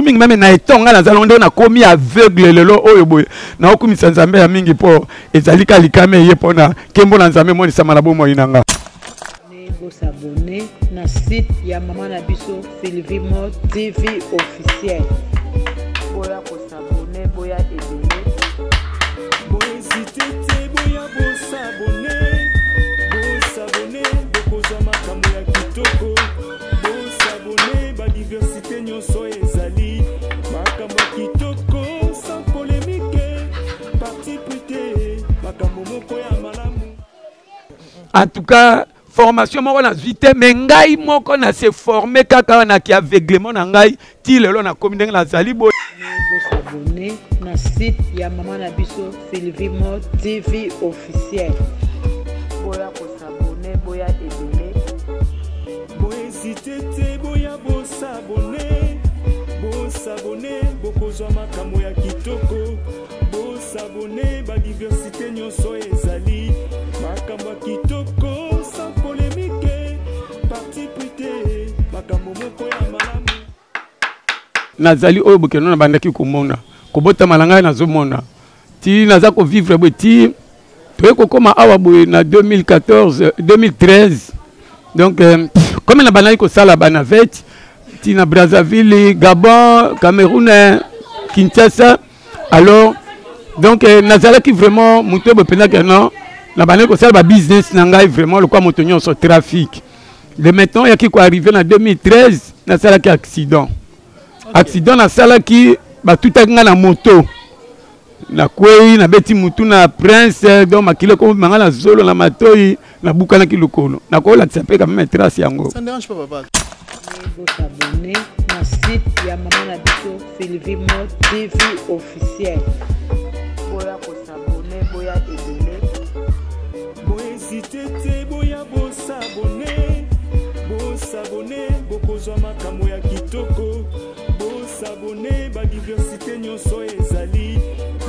Même na etonga na zalonde na komi aveugle lelo oyo boye na okumisa nzambe ya mingi po ezalika likame ye pona kembo na nzambe moni sama na bomo inanga. Vous s'abonner na site ya Maman na biso Sylvie Mo TV officiel. Boya ko s'abonner boya ebele. Boya zitete boya bo s'abonner boko zama kamoya kitoko. Bo s'abonner ba diversité nyonso ezali makambo kitoko sans polémique parti prité makambo moko ya malamu. En tout cas formation moko na vite mais ngai moko na se former kaka na ki aveuglement na ngai ti lelo na komi ndenge na zali bo. Vous s'abonner na site ya Maman na biso Sylvie Mo TV officiel. Boya ko s'abonner boya ebele. Boya zitete boya bo s'abonner boko zwa makambo ya kitoko. Bo s'abonner ba diversité nyonso ezali makambo ya kitoko sans polémique parti prité makambo moko ya malamu. Nazali oyo bokeno na bandaki komona kobota malanga na zomona ti naza ko vivre bo ti to ko koma awa boye na 2013 donc comme na banaki ko sala banavet ti na Brazzaville, Gabon, Cameroun, Kinshasa. Alors donc nazalaki vraiment muto bo penaka non na banaki ko sala ba business na ngai vraiment le quoi motonyo sur trafic. De maintenant yaki ko arriver na 2013 na sala ki accident. Accident na sala ki ba tutaka na moto na kwei na beti mutu na prince donc makile ko manga na zolo na matoi na bukana ki lokolo na ko la tsape quand même trace yango. Ça ne dérange pas papa. Vous s'abonner na site ya Maman na biso Sylvie Mo TV officiel. Boya ko s'abonner boya ebele. Boya zitete boya bo s'abonner boko zwa makambo ya kitoko. S'abonner ba diversité nyonso ezali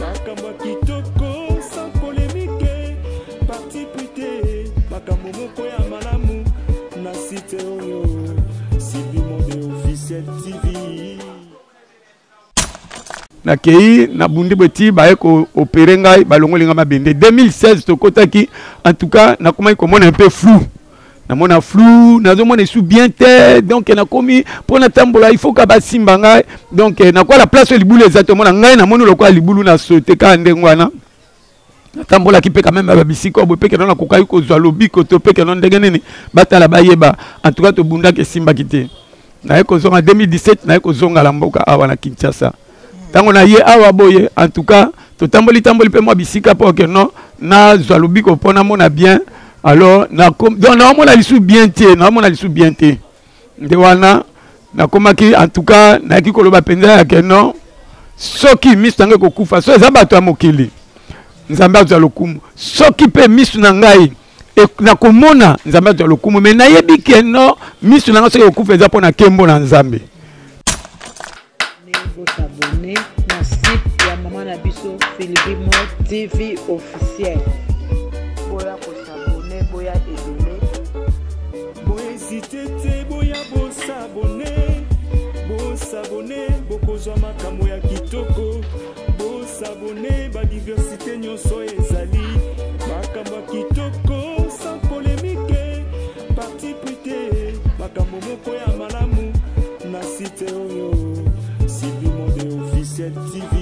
makambo kitoko sans polémique parti prité makambo moko ya malamu na site oyo Sylvie Mo officiel TV. Na kei na bundi beti ba ko opérer ngai balongolinga mabende 2016 to kotaki en tout cas na komai komona un peu flou. Na mona flou na zo mona sous bien terre donc na komi pour na tambola il faut ka ba simba ngai donc na quoi la place libulu exactement na ngai na mona lo kwa libulu na sauter ka ndengwana na tambola ki pe quand même ba bisiko bo pe ke na kokai ko zwa lobi ko to pe ke na ndenge nini batala bayeba en tout cas to bunda ke simba kité na ko zonga 2017 na ko zonga la mboka awa na Kinshasa tango na ye awa boye en tout cas to tamboli pe moi bisika po ke non na zwa lobi ko pona mona bien. Alors, donc, on a lissu bien té, on a lissu bien té. De wana, na komaki en tout cas, na ki koloba penza ke non. Soki mistange ko kufa, so ezaba to amokili. Nzamba za lokumu. Soki pe misu na ngai e na komona nzamba za lokumu, mais na yebi ke non, misu na ngai so ko kufa ezapo na kembo na nzambe. Vous s'abonner na site ya Maman na biso Sylvie Mo TV officiel. Boya ko boya ebele. Boya zitete boya bo s'abonner boko zwa makambo ya kitoko. Bo s'abonner ba diversité nyonso ezali makambo kitoko sans polémique parti prité makambo moko ya malamu na site oyo Sylvie Mo officiel TV.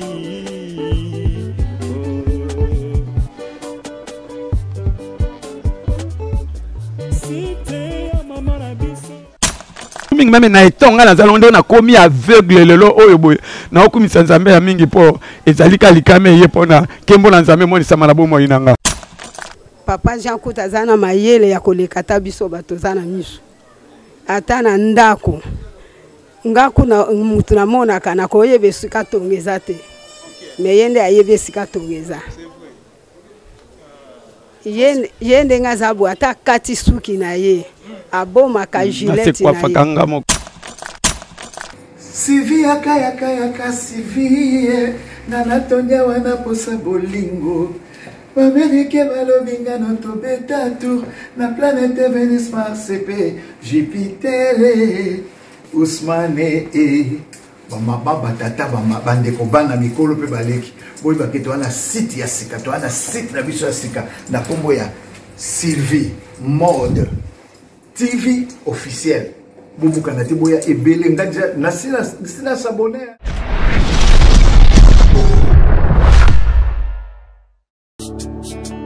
Même na etonga na zalonde na komi aveugle lelo oyo boye na okumisa nzambe ya mingi po ezalika likame ye pona kembo na nzambe moni sama na bomo inanga. Papa Jean Kouta zana mayele ya kolekata biso bato zana miso ata na ndako ngaku na mutu na mona kana koyebe sika tongeza te me yende ayebe sika tongeza yende ngazabu ata kati suki na ye aboma ka gilet na ye. Sylvie yaka Sylvie nana tonya wana posa bolingo Amerike balobinga no tobeta tour na planète Vénus Mars et Jupiter Ousmane bamama batata bandeko bana mikolo pe baleki boyi bakete wana site ya sika to wana site na biso ya sika na kombo ya Sylvie Mode TV officiel bubuka na te boya ebele ngaja na sina s'abonner.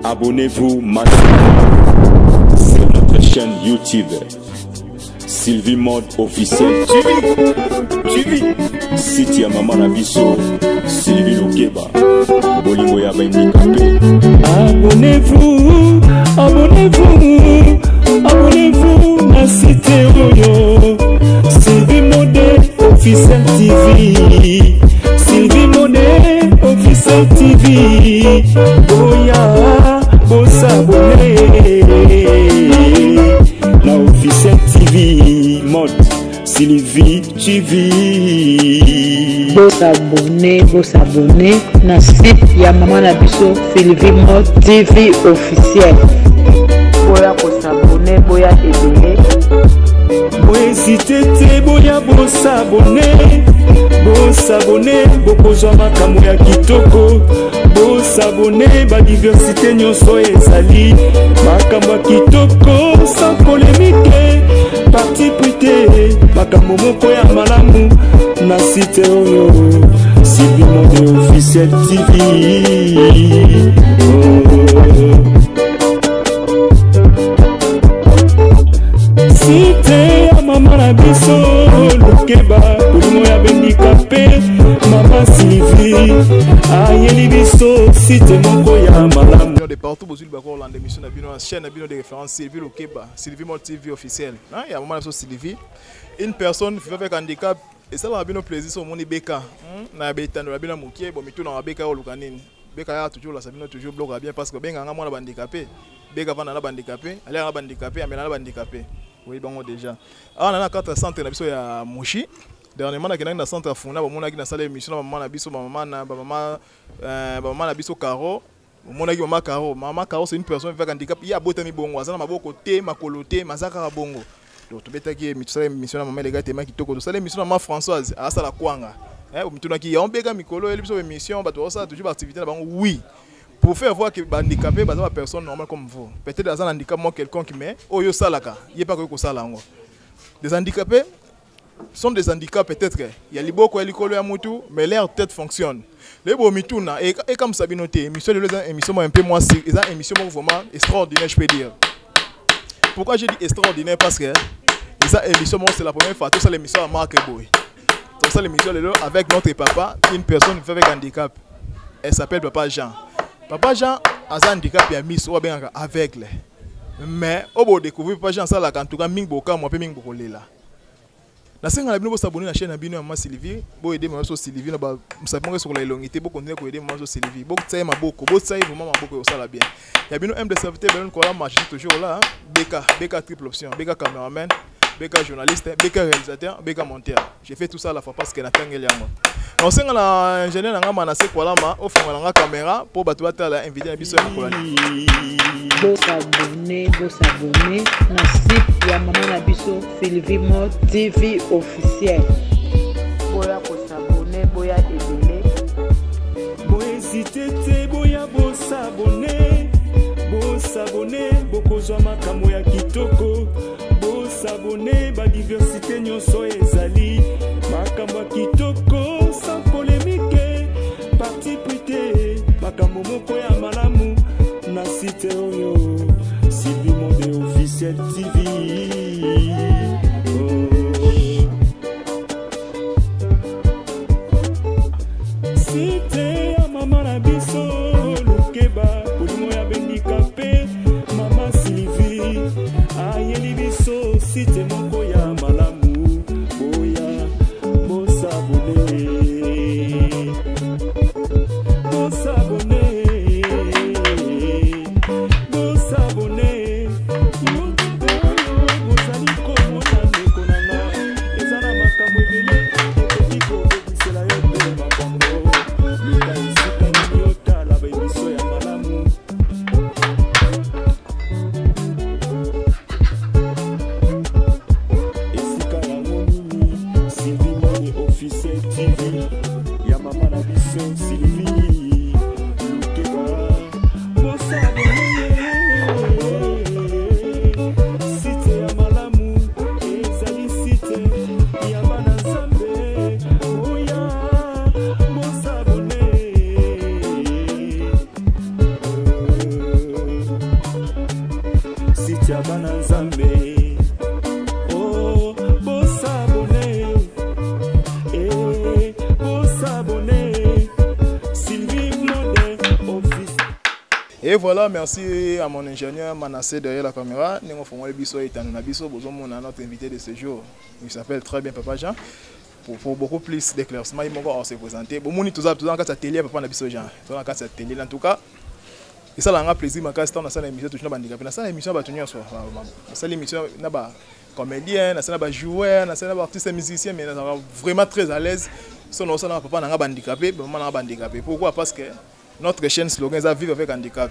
Abonnez-vous maintenant sur notre chaîne YouTube Sylvie Mode officiel TV. Site ya Maman na biso Sylvie Lokeba bolingo ya bandikape. Abonnez-vous na site oyo Sylvie Mode officiel TV. Sylvie Mode officiel TV. Boya s'abonner na officiel TV Mode Sylvie TV. S'abonner na site ya Maman na biso Sylvie Mode TV officiel. Boya s'abonner boya ebele. Boya hésiter boya s'abonner bokozwa makambo ya kitoko. S'abonner ba diversité nyonso ezali makambo ya kitoko sans polémique parti prité makambo moko ya malamu na site oyo Sylvie Mode officiel TV. Site ya Maman na biso Lokeba bolingo ya bandikape Maman Sylvie ayeli biso site moko ya malamu de partout bozuli bako Hollande émission na bino chaîne na bino de référence Sylvie Lokeba Sylvie Mode TV officiel il y a Maman na biso Sylvie une personne vivant avec handicap et ça la bino plaisir sur moni beka na betando la bino mokie bo mitu na beka o lukanini beka ya toujours la sabino toujours bloque bien parce que benga nga mwana bandicapé beka vana na bandicapé aller na bandicapé amena na bandicapé. Oui, bon, déjà. Alors, on a 4 centres à Mouchi. Dernièrement, on a un centre à Funa, on a une salle d'émission, maman a biso, maman a biso Caro. Mon ami maman Caro. Maman Caro, c'est une personne avec un handicap. Il y a beaucoup de bongo. Ça, ma côté, ma coloté, ma zakara bongo. Donc, tu peux dire que tu as émission, maman les gars, tu es qui toko. Tu as émission, maman Françoise, à ça la Kwanga. Tu as qui on béga mikolo, elle est émission, bah tu ça toujours activité là, oui. Pour faire voir que les handicapés, c'est une personne normale comme vous. Peut-être dans un handicap, quelqu'un qui met, oh yo salaka, il n'y a pas que ça là. Des handicapés sont des handicaps peut-être. Il y a les beaucoup qui à moutou, mais leur tête fonctionne. Les beaux mitouna et comme ça bien noté, émission de émission un peu moins, c'est une émission vraiment extraordinaire, je peux dire. Pourquoi je dis extraordinaire parce que ça émission c'est la première fois tout ça l'émission à Marc Boy. Tout ça l'émission avec notre papa, une personne qui fait avec handicap. Elle s'appelle Papa Jean. Papa Jean a un handicap et a mis ou bien aveugle. Mais au bout de découvrir Papa Jean ça là en tout cas ming boka moi pe ming bokolé là. Na senga la bino s'abonner la chaîne bino Maman Sylvie, bo aider Maman Sylvie na ba m'sabonner sur la longité bo continuer ko aider Maman Sylvie. Bo tsaye maboko, bo tsaye vraiment maboko ça là bien. Ya bino aime de serviteur ben ko la marche toujours là, BK triple option, BK cameraman, BK journaliste, BK réalisateur, BK monteur. J'ai fait tout ça à la fois parce que na tangeli yango. On sait que l'ingénieur n'a pas assez quoi là, au fond de la caméra pour battre la invité à biso ya kolani. S'abonner na site ya Maman na biso Sylvie Mode TV officiel. Boya s'abonner, boya ebele. Boya hésiter, boya s'abonner, bokozwa makambo ya kitoko. S'abonner, ba diversité nyonso ezali makambo kitoko sans polémique parti prité makambo moko ya malamu na site oyo Sylvie Mode officiel TV. Site ya Maman na biso Lokeba bolingo ya bandikape Maman Sylvie ayeli biso site moko ya malamu boya s'abonner ya bana nzambe. Oh, bosabone, bosabone, Sylvie Mode Office. Et voilà, merci à mon ingénieur Manassé derrière la caméra. Nous avons fait biso et Nabiso, notre invité de ce jour. Il s'appelle très bien Papa Jean. Pour beaucoup plus d'éclaircissement, il m'a encore se présenter. Bon, nous tous dans la télé, Papa Nabiso Jean. Dans la télé, en tout cas. Et ça, a plaisir, ma casse, dans la émission, tout le monde handicapé. Dans la émission, on va tenir soir. Dans l'émission, on a comédien, on a joueur, on a artiste musicien, mais on est vraiment très à l'aise. Si on a papa, on a handicapé, on a handicapé. Pourquoi? Parce que notre chaîne slogan, c'est vivre avec handicap.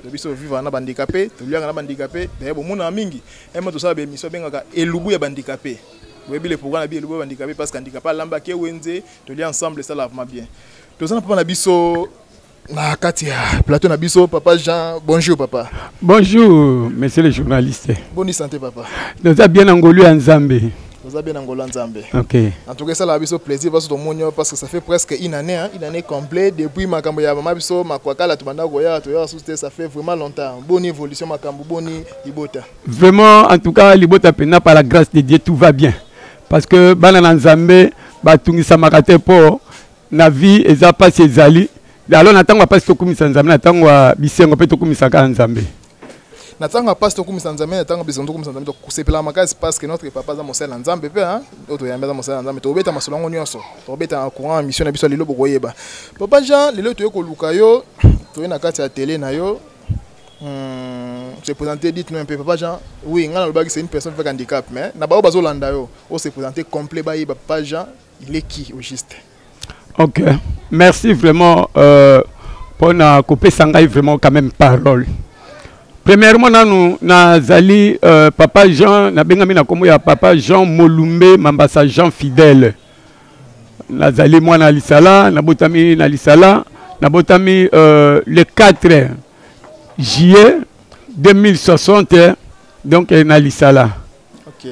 Le biso vivre avec handicapé, tout le monde handicapé. D'ailleurs, bon, on a mingi. Et moi, tout ça, l'émission, et l'oubou est handicapé. Vous voyez, le programme est handicapé parce qu'handicapé, l'ambake, Wenze, tout le ensemble, ça l'a vraiment bien. Tout ça, on a biso. Na Katia, plateau Nabiso, Papa Jean, bonjour papa. Bonjour, monsieur le journaliste. Bonne santé papa. Nous avons bien engolé en Zambie. Nous avons bien engolé en Zambie. Ok. En tout cas, ça Nabiso plaisir parce que ça fait presque une année complète depuis ma camboya Nabiso, ma kwakala tubanda goya, ça fait vraiment longtemps. Bonne évolution ma cambo, bonne libota. Vraiment, en tout cas, libota pena par la grâce de Dieu tout va bien. Parce que banana Zambie, batungi samakate po na vie et ça passe ses alliés. Alors natangwa pas to kumisa nzambe natangwa bisengo pe to kumisa ka nzambe natangwa pas to kumisa nzambe natangwa bisengo to kumisa nzambe to kusepela makasi parce que notre papa za mosela nzambe pe hein auto yamba za mosela nzambe to beta masolongo nyonso to beta courant mission na biso lelo bokoyeba papa Jean lelo to yekoluka yo to na kati ya télé na yo se présenter dites-nous un peu papa Jean oui ngana lobaki c'est une personne avec handicap mais na ba bazolanda yo o se présenter complet ba yeba papa Jean il est qui au juste. Ok, merci vraiment pour nous couper sangai vraiment quand même parole. Premièrement, nous Nazali Papa Jean, na bengami na komo ya Papa Jean Molumbe Mambasa Jean fidèle. Nazali moi na Lisala, na botami na Lisala, na botami le 4 juillet 2060 donc na Lisala. Ok.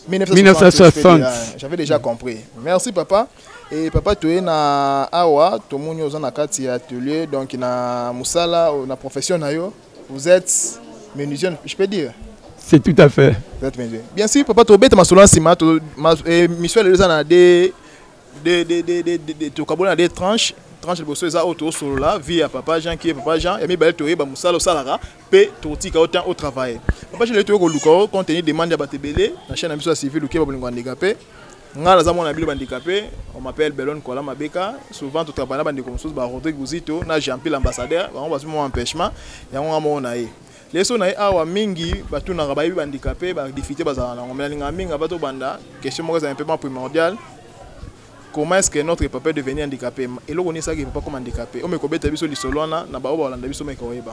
1960. J'avais déjà compris. Merci papa. Et papa tu es na awa to munyo za na kati ya atelier donc na musala na profession na yo. Vous êtes menuisier, je peux dire. C'est tout à fait. Vous êtes menuisier. Bien sûr papa to beta masolon sima to mission les na des to kabona des tranches de bosso za auto solo là via papa Jean qui est papa Jean et mi bel to e ba musala salara pe to tika autant au travail. Papa je le to ko luka contenu demande ya batebele na chaîne biso civil luka ba bolingo handicapé. Ngala za mona bilo handicapé, on m'appelle Belon Kola Mabeka, souvent tout travail na bande comme chose ba Rodrigue Guzito na Jean-Pierre l'ambassadeur, on va mon empêchement ya on mona e. Leso na awa mingi batu na ba handicapé ba difficulté bazala na ngomelinga minga bato banda, question mo un peu primordial. Comment est-ce que notre papa est devenu handicapé? Et là, on est ça qui n'est pas comme handicapé. On me connaît biso lisolona na ba oba biso me ko yeba.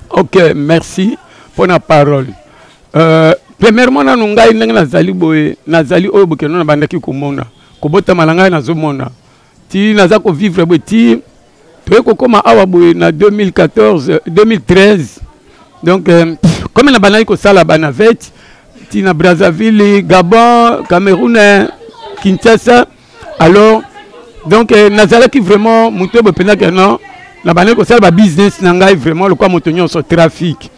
Ok, merci pour la parole. Premièrement, nous ngai nazali boye, nazali oyo bokeno na bandaki komona. Kobota malanga na zomona. Ti naza ko vivre boye ti to ko koma awa boye na 2013. Donc comme na banaki ko sala banavet, ti na Brazzaville, Gabon, Cameroun, Kinshasa. Alors, donc, Nazala qui vraiment, monté que non, la banane que ça, le business n'engaille vraiment le quoi montonnion sur trafic.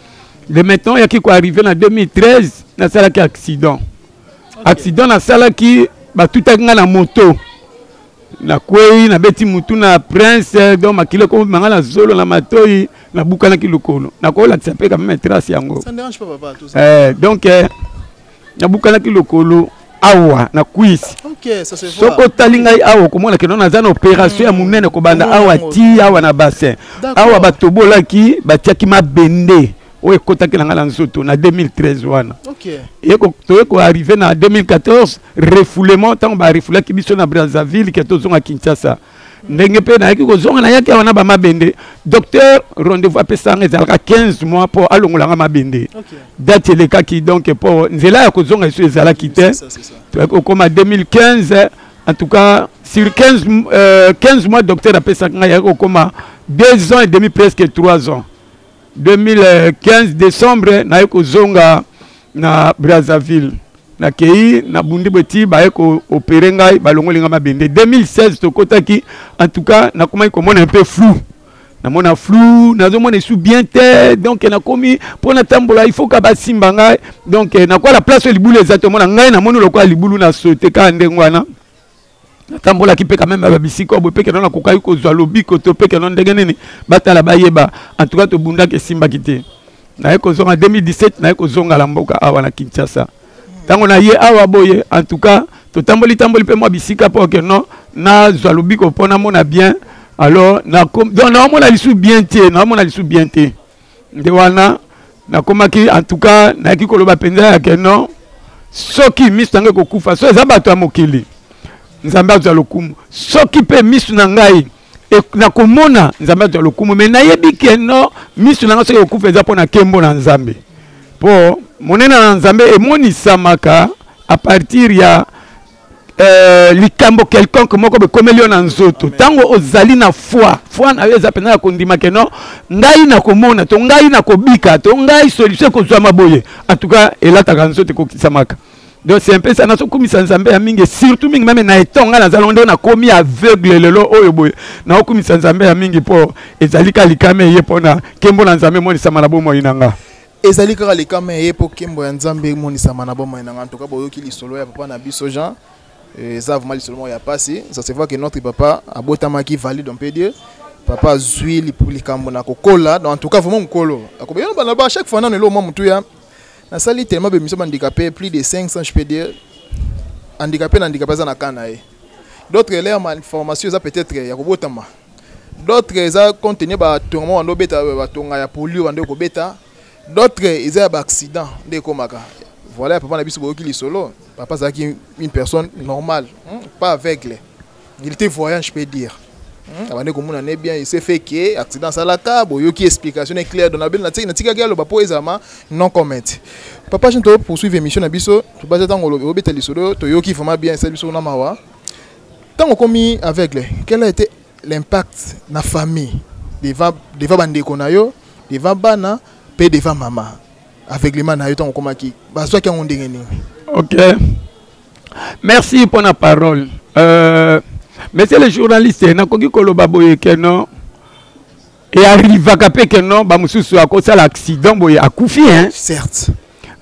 De maintenant, il y a qui arrivé en 2013, Nazala qui accident. Accident, Nazala qui, tout a gagné la moto. Na kwei, na beti mutu na prince, donc ma kilo comme mangala zolo na matoi, na bukana ki lokolo. Na ko la tsape quand même trace yango. Ça ne dérange pas papa tout ça. Donc, na bukana ki lokolo. Awa na quiz. OK, ça se voit. Soko talingai awa komona ke na za na opération ya munene ko banda awa ti awa na bassin. Awa batobola ki batiaki mabende. O ekotaki na ngala nzoto na 2013 wana. OK. Et ko arrivé na 2014 refoulement tant ba refoula ki biso na Brazzaville ke tozonga Kinshasa. Ndenge pe na yaki ko zonga na yaki wana ba mabende. Docteur rendez-vous apesanga ezalaka 15 mois pour alongola mabende. OK. Date le cas qui donc pour nzela ya ko zonga iso ezala kite. Comme en 2015 en tout cas sur 15 mois docteur apesanga yaki comme 2 ans et demi presque 3 ans. 2015 décembre na yako zonga na Brazzaville. Na kei na bundi beti ba eko opérer ngai balongolinga mabende 2016 to kotaki en tout cas na comment comment un peu flou namona flou nazomona sous bien te donc na komi pona tambola il faut ka basimba ngai donc na kwa la place libulu exactement ngai na moni lokwa libulu na sauter ka ndengwana tambola ki pe quand même ba bisiko bo pe ke na kokai ko zwa lobiko to pe ke non ndenge nini batala bayeba en tout cas to bunda ke simba kité na eko zonga 2017 na eko zonga la mboka awa na Kinshasa tango na ye awa boye en tout cas to tamboli pe moi bisika po ke non na zwa lobiko pona mona bien. Alors, donc, on a lissu bien té, on a lissu bien té. De wana, na komaki, en tout cas, na ki koloba penza ke non, soki mistange kokufa, so ezabato amokili. Nzambe azo lokumu. Soki pe misu na ngai, e na komona nzambe azo lokumu, mais na yebi ke non, misu na ngai soki kokufa eza pona kembo na nzambe. Po, monena na nzambe emoni samaka à partir ya likambo quelconque moko be komelio na nzoto tango ozali na foi na yeza pena ya kondima ke no ngai na komona to ngai na kobika to ngai solution ko zwa maboye en tout cas elataka nzoto ko kisamaka donc c'est un peu ça na so komisa nzambe ya mingi surtout mingi même na etonga na zalonde na komi aveugle lelo oyo boye na komisa nzambe ya mingi po ezali ka likame ye pona kembo na nzambe moni samana bomo inanga ezali kaka likame ye po kembo ya nzambe moni samana bomo inanga en tout cas boyoki lisolo ya papa na biso Jean. Ça vraiment seulement il y a passé ça se voit que notre papa a botama qui valide on peut dire papa zui li kamona kokola donc en tout cas vraiment mkolo akobeyo bana ba chaque fois na le moment mutu ya na sali tellement be miso handicapé plus de 500 je peux dire handicapé za na kana e d'autres l'air information ça peut-être ya kobotama d'autres ça contenir ba tourment ndo beta ba tonga ya polio ndo ko beta d'autres ils a ba accident de komaka. Voilà, papa n'a pas dit solo. Papa c'est une personne normale, pas aveugle. Il était voyant, je peux dire. Avant que mon année bien, il s'est fait que accident ça la cabo, yo qui explication est claire dans la belle nature, natika galo ba po examen non comment. Papa je te poursuivre émission na biso, tu pas attendre le obéta solo, to yo qui vraiment bien ça biso na mawa. Tant qu'on mis aveugle, quel a été l'impact na famille devant bande konayo, devant bana, pe devant maman. Avec les mains, ok. Merci pour la parole. Monsieur le journaliste, na koki koloba boye keno et arrive à capé keno ba mususu akosa l'accident boye akufi hein. Certes.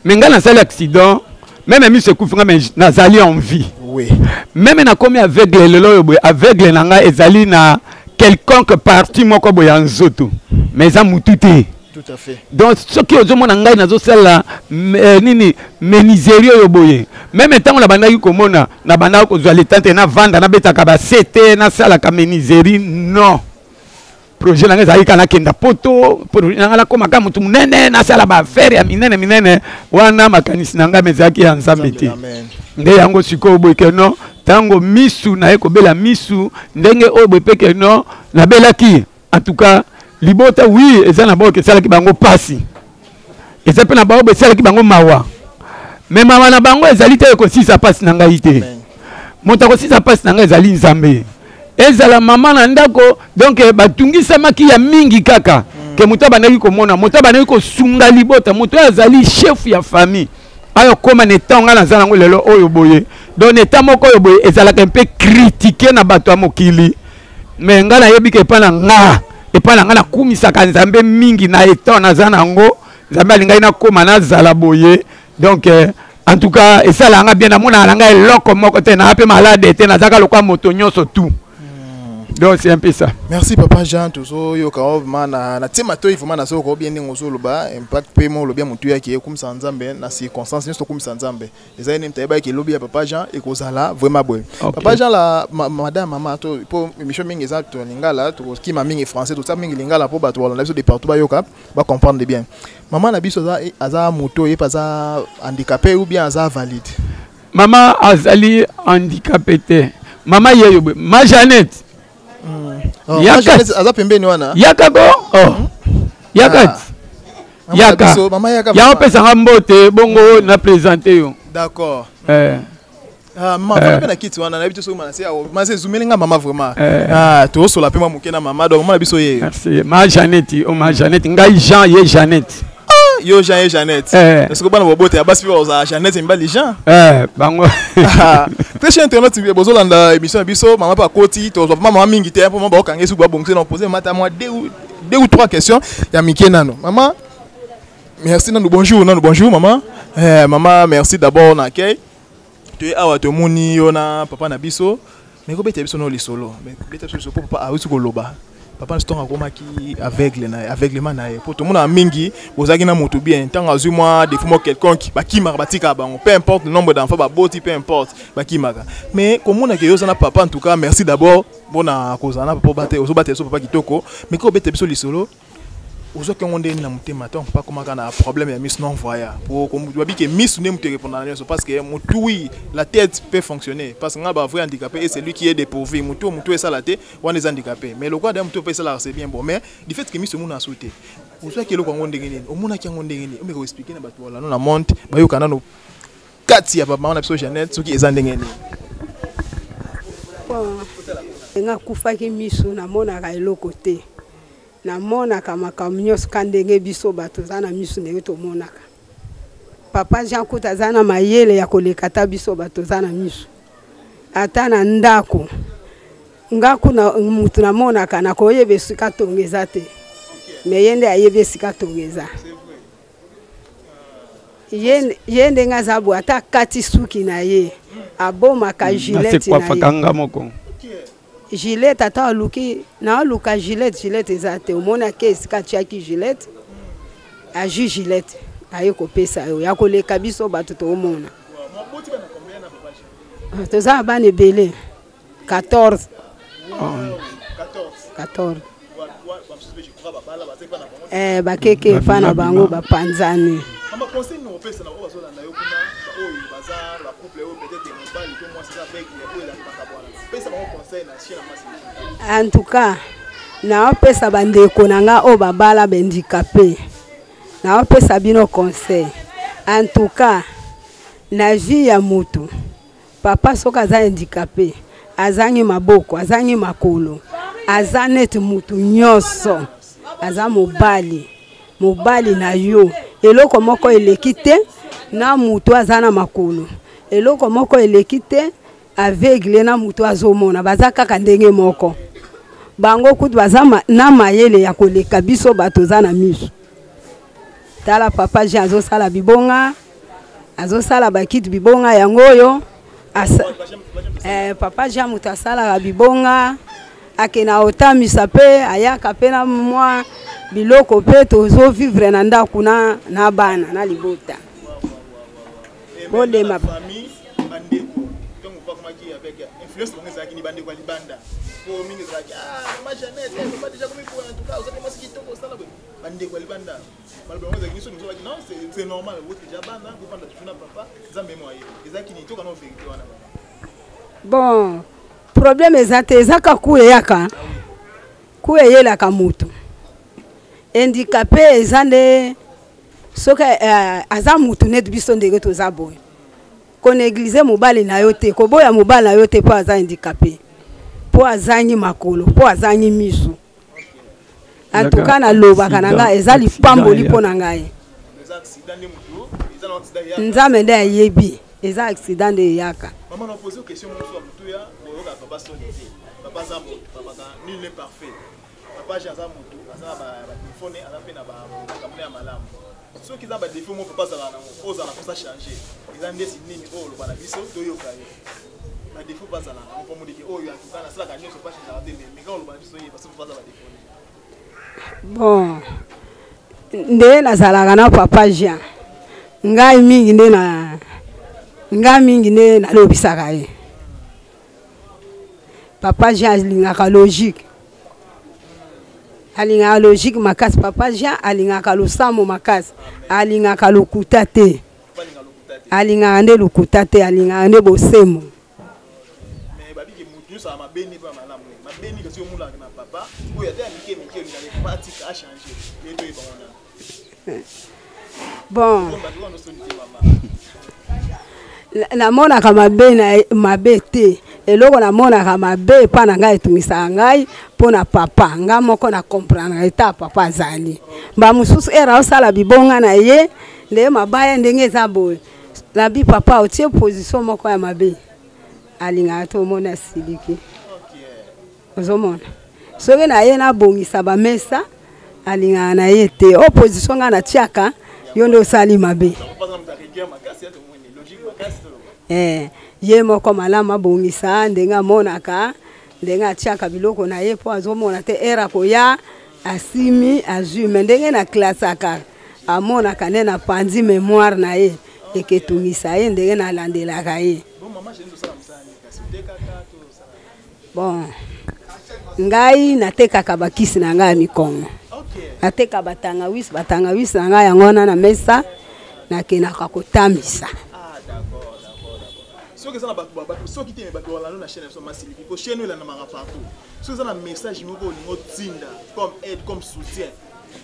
Mais ngana sala accident, même mi se kufinga mais nazali en vie. Oui. Même na komi aveugle lelo boye aveugle nanga ezali na quelconque partie moko boye nzoto. Mais za mutute. Tout à fait. Donc ce qui est au monde ngai nazo sala nini meniserio yo boye même temps la banda komona na banda ko zwa letante na vanda na betaka ba CT na sala ka meniseri non projet nanga zali kana kenda poto projet nanga la koma ka mutu munene na sala ba affaire ya minene wana makanisi nanga mezaki ya nzambe te nde yango siko boye ke non tango misu na ekobela misu ndenge oyo boye pe ke non na belaki en tout cas libota oui eza na boke sala ki bango pasi eza pe na bango sala ki bango mawa mais mawa na bango ezali te ko sisa pasi na ngai te monta ko sisa pasi na ngai ezali nzambe ezala mama na ndako donc batungisa maki ya mingi kaka ke muta banaki komona muta banaki ko sunga libota muta azali chef ya famille ayo koma netonga na zala ngo lelo oyo boye donc neta moko oyo boye ezala un peu critiquer na bato ya mokili mais ngana yebike pa na nga et pas la kumisa kanzambe mingi na eton na zanango nzambe alingai na koma na zala boye donc en tout cas et ça la nga bien na mona nga eloko moko te na pe malade te na zaka lokwa moto nyonso tout donc c'est un peu ça. Merci papa Jean tozo yo ka mana na tema to ifuma na so ko bien ngozo loba impact paiement lo bien mutu ya ki kumisa nzambe na circonstance nso kumisa nzambe eza ni mtaiba ki lobi ya papa Jean et kozala vraiment boy. Papa Jean la madame maman to po émission mingi eza to lingala to ki ma mingi français to ça mingi lingala po ba to la de partout ba yoka ba comprendre bien. Maman na biso aza moto et pas za handicapé ou bien aza valide. Maman azali handicapé te. Maman yeyo ma Jeannette Oh, Yakat aza pembeni wana Yakako oh Yakat Yaka mama Yaka ya opesa mbote bongo na présenter yo d'accord maman pe na kiti wana na biso so mana se ma zumelinga mama vraiment to so la pe mamuke na mama donc mona biso ye merci ma Jeannette oh ma Jeannette ngai Jean ye Jeannette yo Jean et Jeannette est-ce que bana bobote abasi oza Jeannette mbali Jean bango très cher internaute bozolanda émission biso mama pa koti to maman mingi te pour mama ba kangesu ba bongse na poser mata moi de 2 ou 3 questions. Ya Mickey Nano. Maman, merci Nano, bonjour maman. Maman, merci d'abord on accueil. Tu es à tout moni na papa na biso. Mais ko bete biso no li solo. Mais bete biso papa a usu ko loba. Papa nstonga koma ki aveuglement na ye. Pour tout monde a mingi, bozaki na moto bien. Tant azu moi des fois quelconque ba ki mara batika bango. Peu importe le nombre d'enfants ba boti, peu importe ba ki mara. Mais comme on a que yo na papa en tout cas, merci d'abord bona kozana papa bate, ozo bate so papa kitoko. Mais ko bete biso li solo. Ozo ke ngonde na mutema tant pas comme kana problème ya miss non voya. Pour comme tu que miss ne mute répondre parce que mutu oui, la tête peut fonctionner parce que ngaba vrai handicapé et c'est lui qui est dépourvu. Mutu est ça la tête, on est handicapé. Mais le quoi d'un mutu peut ça là c'est bien bon mais du fait que miss monde a sauté. Ozo ke le kwa ngonde ngeni, o mona ki ngonde ngeni, o me ko expliquer na bato là non la monte, ba yo kana no kati ya papa on a besoin Jeannette ce qui est ndengeni. Bon. Nga kufa ki miso na mona ka eloko te. Na mona kama kamnyos kandenge biso bato zana misu ne to monaka papa Jean Kuta zana mayele ya kolekata biso bato zana misu ata na ndako ngaku na mutu na monaka na koyebe sika tongeza te me yende ayebe sika tongeza yende ngazabu ata kati suki na ye aboma ka gilette na ye Gillette ata luki na luka Gillette ezate omona case ka chaki Gillette a Gillette ayo ko pesa yo ya ko le kabiso bato to omona to za bane belé 14 ba keke fana bango ba panzani mama conseil no pesa na oba zola na yo kuna oyo bazar la couple yo peut-être mobile to moi c'est avec yo la pakabwana pesa ba conseil na chien na masi en tout cas na pesa bandeko nanga o babala bendikapé na pesa bino conseil en tout cas na vie ya moto papa soka za handicapé azangi maboko azangi makolo azanet mutu nyoso aza mobali na yo eloko moko elekite na mutu azana makolo eloko moko elekite aveugle na mutu azomona baza kaka ndenge moko bango kutu baza na mayele ya koleka biso bato zana miso tala papa Jean azosala bibonga azosala bakiti bibonga yango yo papa Jean mutu asala bibonga akena otamisa pe ayaka pe na mwa biloko pe tozo vivre na ndako na bana na libota bodema famille bandeko donc pas comment qui avec influence on est ni bandeko libanda pour mingi zaki ma Jeannette elle pas déjà comme il faut en tout cas vous avez pas ce qui tombe ça là bandeko libanda malgré on zaki non c'est normal vous déjà bana vous pendant toujours na papa ça même moi ezaki ni to kana vérité wana bon problème ezate ezaka kuyeyaka kuyeyelaka mutu handicapé ezande soka aza mutu net biso ndenge toza boye ko négliger mobali na yo te ko boya mobali na yo te po aza handicapé po azangi makolo po azangi misu en tout cas na lobaka nanga eza lipamboli po na ngai nzambe nde ayebi eza accident de yaka maman a posé une question mon soir mutu ya papa sonité papa zambo papa nul n'est parfait papa Jean Zamutu azana ba téléphone ala pe na ba kamune ya malamu ceux qui ont ba défaut mon papa zala na oza na kosa changer ils ont des nini o lo bana biso to yoka yo ba défaut pas zala na po modiki o yo akuzana sala kanyo so pas changer te mais quand lo bana biso yi parce que pas za ba défaut bon nde nazalaka na papa Jean ngai mingi nde na lobisaka ye papa Jean alingaka logique makasi papa Jean alingaka losamo makasi alingaka lokuta te alingaka nde lokuta te alingaka nde bosemo mais babiki mutu ça m'a béni pas malamu mabeni kasi omula na papa oya te amike mike ngale parti a changer et to ibona bon namonaka mabe te eloko namonaka mabe pa na ngai etumisaka ngai mpo na papa ngai moko na comprendre eta papa azali mba mosusu era osala bibonga na ye nde mabaya ndenge eza boye labi papa otie position moko ya mabe alingaka te omona asiliki ozomona soki na ye nabongisa bamesa alingaka na ye te opposition nga na tiaka yo nde osali mabe ye moko malamu abongisa ndenge amonaka ndenge atiaka biloko na ye mpo azomona te era koya asimi azwi me ndenge na klasaka amonaka nde na pandi mémoire na ye eketungisa ye ndenge nalandelaka ye bon ngai natekaka bakisi na ngai ya mikongo nateka batangawisi na ngai yango wana na mesa nakendaka kotambisa soki eza na bato soki te bato balando na chaîne na Sylvie po chaîne ela na mara partout soki eza na message moko olingo tinda comme aide comme soutien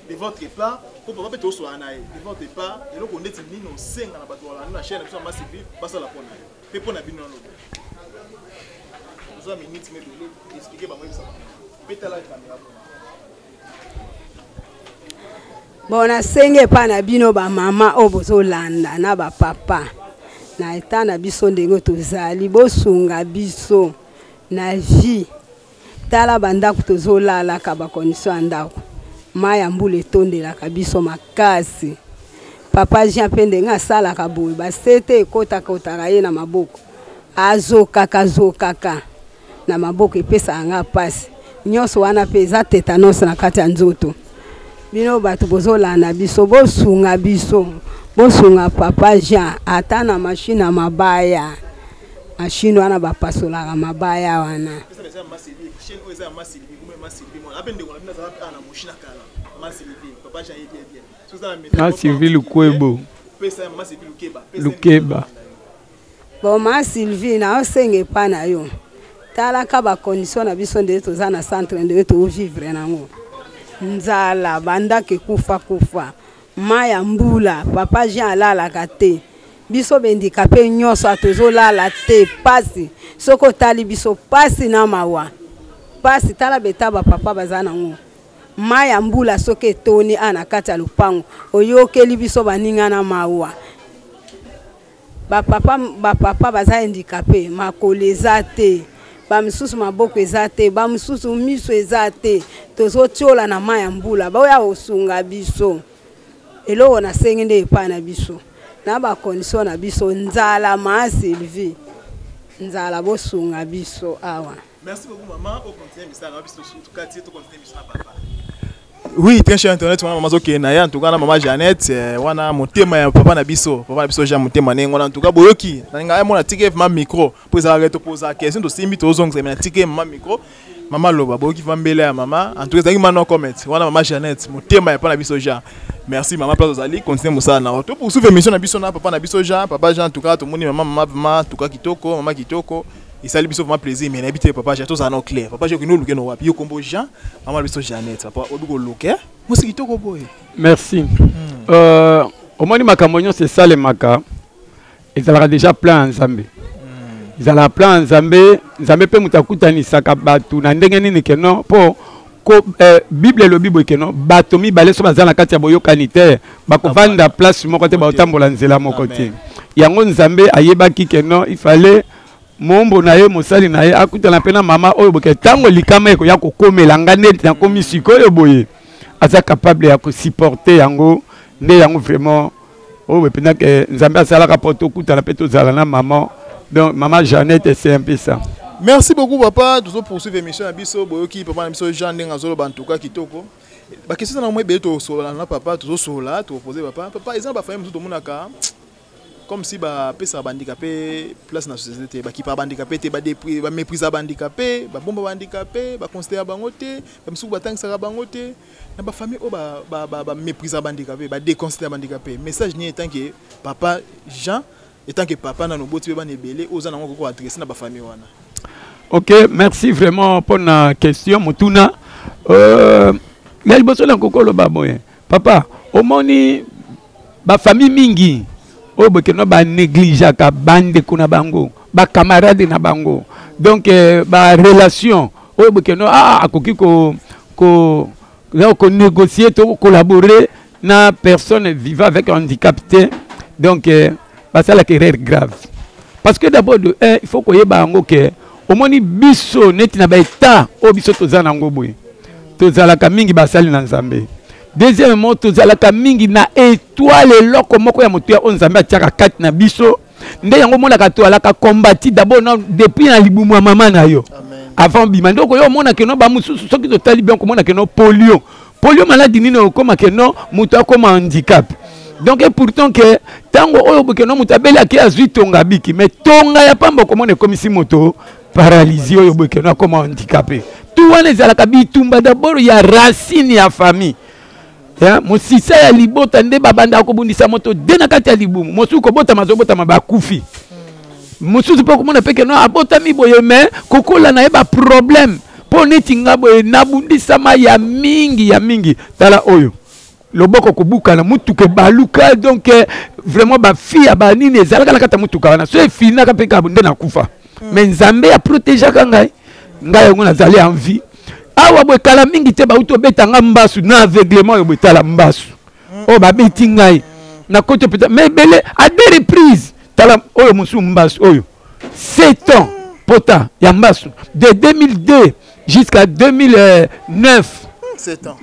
de votre part po papa peut osola na ye de votre part eloko ndeti nini osenga na bato balando na chaîne na Sylvie basala pona pe pona bino no oza minute me dole expliquer ba moi ça petala caméra bon nasenge pa na bino ba mama o bozolanda na ba papa na eta na biso ndenge tozali bosunga biso na vie tala bandako tozolala ka ba condition andako maya mbula etondelaka biso makasi papa Jean pe ndenge asalaka boye basete ekota ye na maboko azokaka na maboko epesa nga pasi nyonso wana pe eza tétanos na kati ya nzoto bino bato bozolanda biso bosunga biso bosunga papa Jean ata na machine mabaya machine wana bapasolaka mabaya wana Sylvie Lukwebo Lukeba bon ma Sylvie na osenge pa na yo tala ka ba condition na biso nde toza na centre nde to vivre nango nzala bandake kufa maya mbula papa Jean alalaka te biso bendikape nyonso atozolala te pasi soko tali biso pasi na mawa pasi tala betaba papa baza nango maya mbula soki etoni ana kati ya lupango oyokeli biso baninga na mawa bapapa baza handicapé makolo eza te bamisusu maboko eza te bamisusu miso eza te tozotiola na maya mbula baoya osunga biso eloko nasengi nde epai na biso na bakondition na biso nzala ma Sylvie nzala bosunga biso awa. Merci beaucoup maman au continuer message na biso tout cas tout continuer message na papa. Oui, très cher internet wana maman Kenaya en tout cas na maman Jeannette wana motema ya papa na biso Jean motema nengo en tout cas boyoki na ngai mona tike ma micro pour ça arrêter poser question to simbi to zonga na tike ma micro maman loba boyoki vambele ya maman en tout cas mano comment wana maman Jeannette motema ya papa na biso Jean. Merci maman place ozali continuer musala na auto pour suivre émission na biso na papa na biso Jean papa Jean en tout cas to moni maman en tout cas kitoko maman kitoko et ça lui biso vraiment plaisir mais n'habite papa Jean tout ça non clair papa Jean nous luke no wapi yo kombo Jean maman biso Jeannette papa oduko luke musi kitoko boy. Merci. Au moins makambo c'est ça les maka ils avaient déjà plein Nzambe ils avaient plein Nzambe pe mutakutani saka batu na ndenge nini keno po ko Bible le Bible keno batomi balé so bazana kati ya boyokani te bakovanda place moko te baotambola nzela moko te yango Nzambe ayebaki keno il fallait mombo na ye mosali na ye akutana pena mama oyo boke tango likama eko ya kokomela ngane na komisiko oyo boye aza capable ya ko supporter yango nde yango vraiment oyo pena ke Nzambe asalaka poto kutana pe tozala na maman donc maman Jeannette c'est un peu ça. Merci beaucoup papa toujours poursuivre émission na biso boyoki papa na biso Jean ndenga zolo bantuka kitoko ba question na moi beto sola na papa toujours sola to poser papa exemple ba famille tout monaka comme si ba pesa bandicapé place na société ba ki pa bandicapé te ba dépris ba mépriser bandicapé ba bomba bandicapé ba considérer bango te ba msuku batangisa bango te na ba famille o ba mépriser bandicapé ba déconsidérer bandicapé message ni étant que papa Jean étant que papa na no boti ba nebelé oza na ngoko adresser na ba famille wana. OK, merci vraiment pour la question mutuna ngai boso na kokolo baboye papa omoni ba famille mingi o bokeno ba néglige ka bande kuna bango ba camarade na bango donc ba relation o bokeno akoki ko négocier to collaborer na personne vivant avec un handicap donc ça la erreur grave parce que d'abord il faut que yeba ngo ke omoni biso neti na ba état o biso tozana ngo boye tozala ka mingi basali na Nzambe Deuxièmement, tozalaka mingi na étoile eloko moko ya moto ya onzambe atiaka kati na biso. Nde yango monaka toalaka kombati d'abord depuis na libumu ya mama na yo. Avant bima ndoko yo mona ke no ba mususu soki totali bien ko mona ke no polio. Polio maladie nini okoma ke no moto akoma handicap. Donc et pourtant que tango oyo ke no moto abeli aki azwi tonga biki mais tonga ya pamba ko mona komisi moto paralysé oyo ke no akoma handicapé. Tout wana ezalaka bitumba d'abord ya racine ya famille. Mosisa ya libota nde babanda kobundisa moto dena kati ya libumu mosusu kobota mazobota mabakufi mosusu po komona peke no abota miboye me kokola na eba problème po neti ngabo nabundisa ma ya mingi tala oyo loboko kobuka na mutuke baluka donc vraiment ba fille ba nini ezalaka kata mutuka wana so efina ka peka nde na kufa mais nzambe ya protéger ngai ngo nazali en vie. Awa bwe kala mingi te ba uto betanga mbasu na aveuglement yo betala mbasu o ba beti ngai na kote peut mais belé à deux reprises tala oyo musu mbasu oyo 7 ans pota ya mbasu de 2002 jusqu'à 2009 7 ans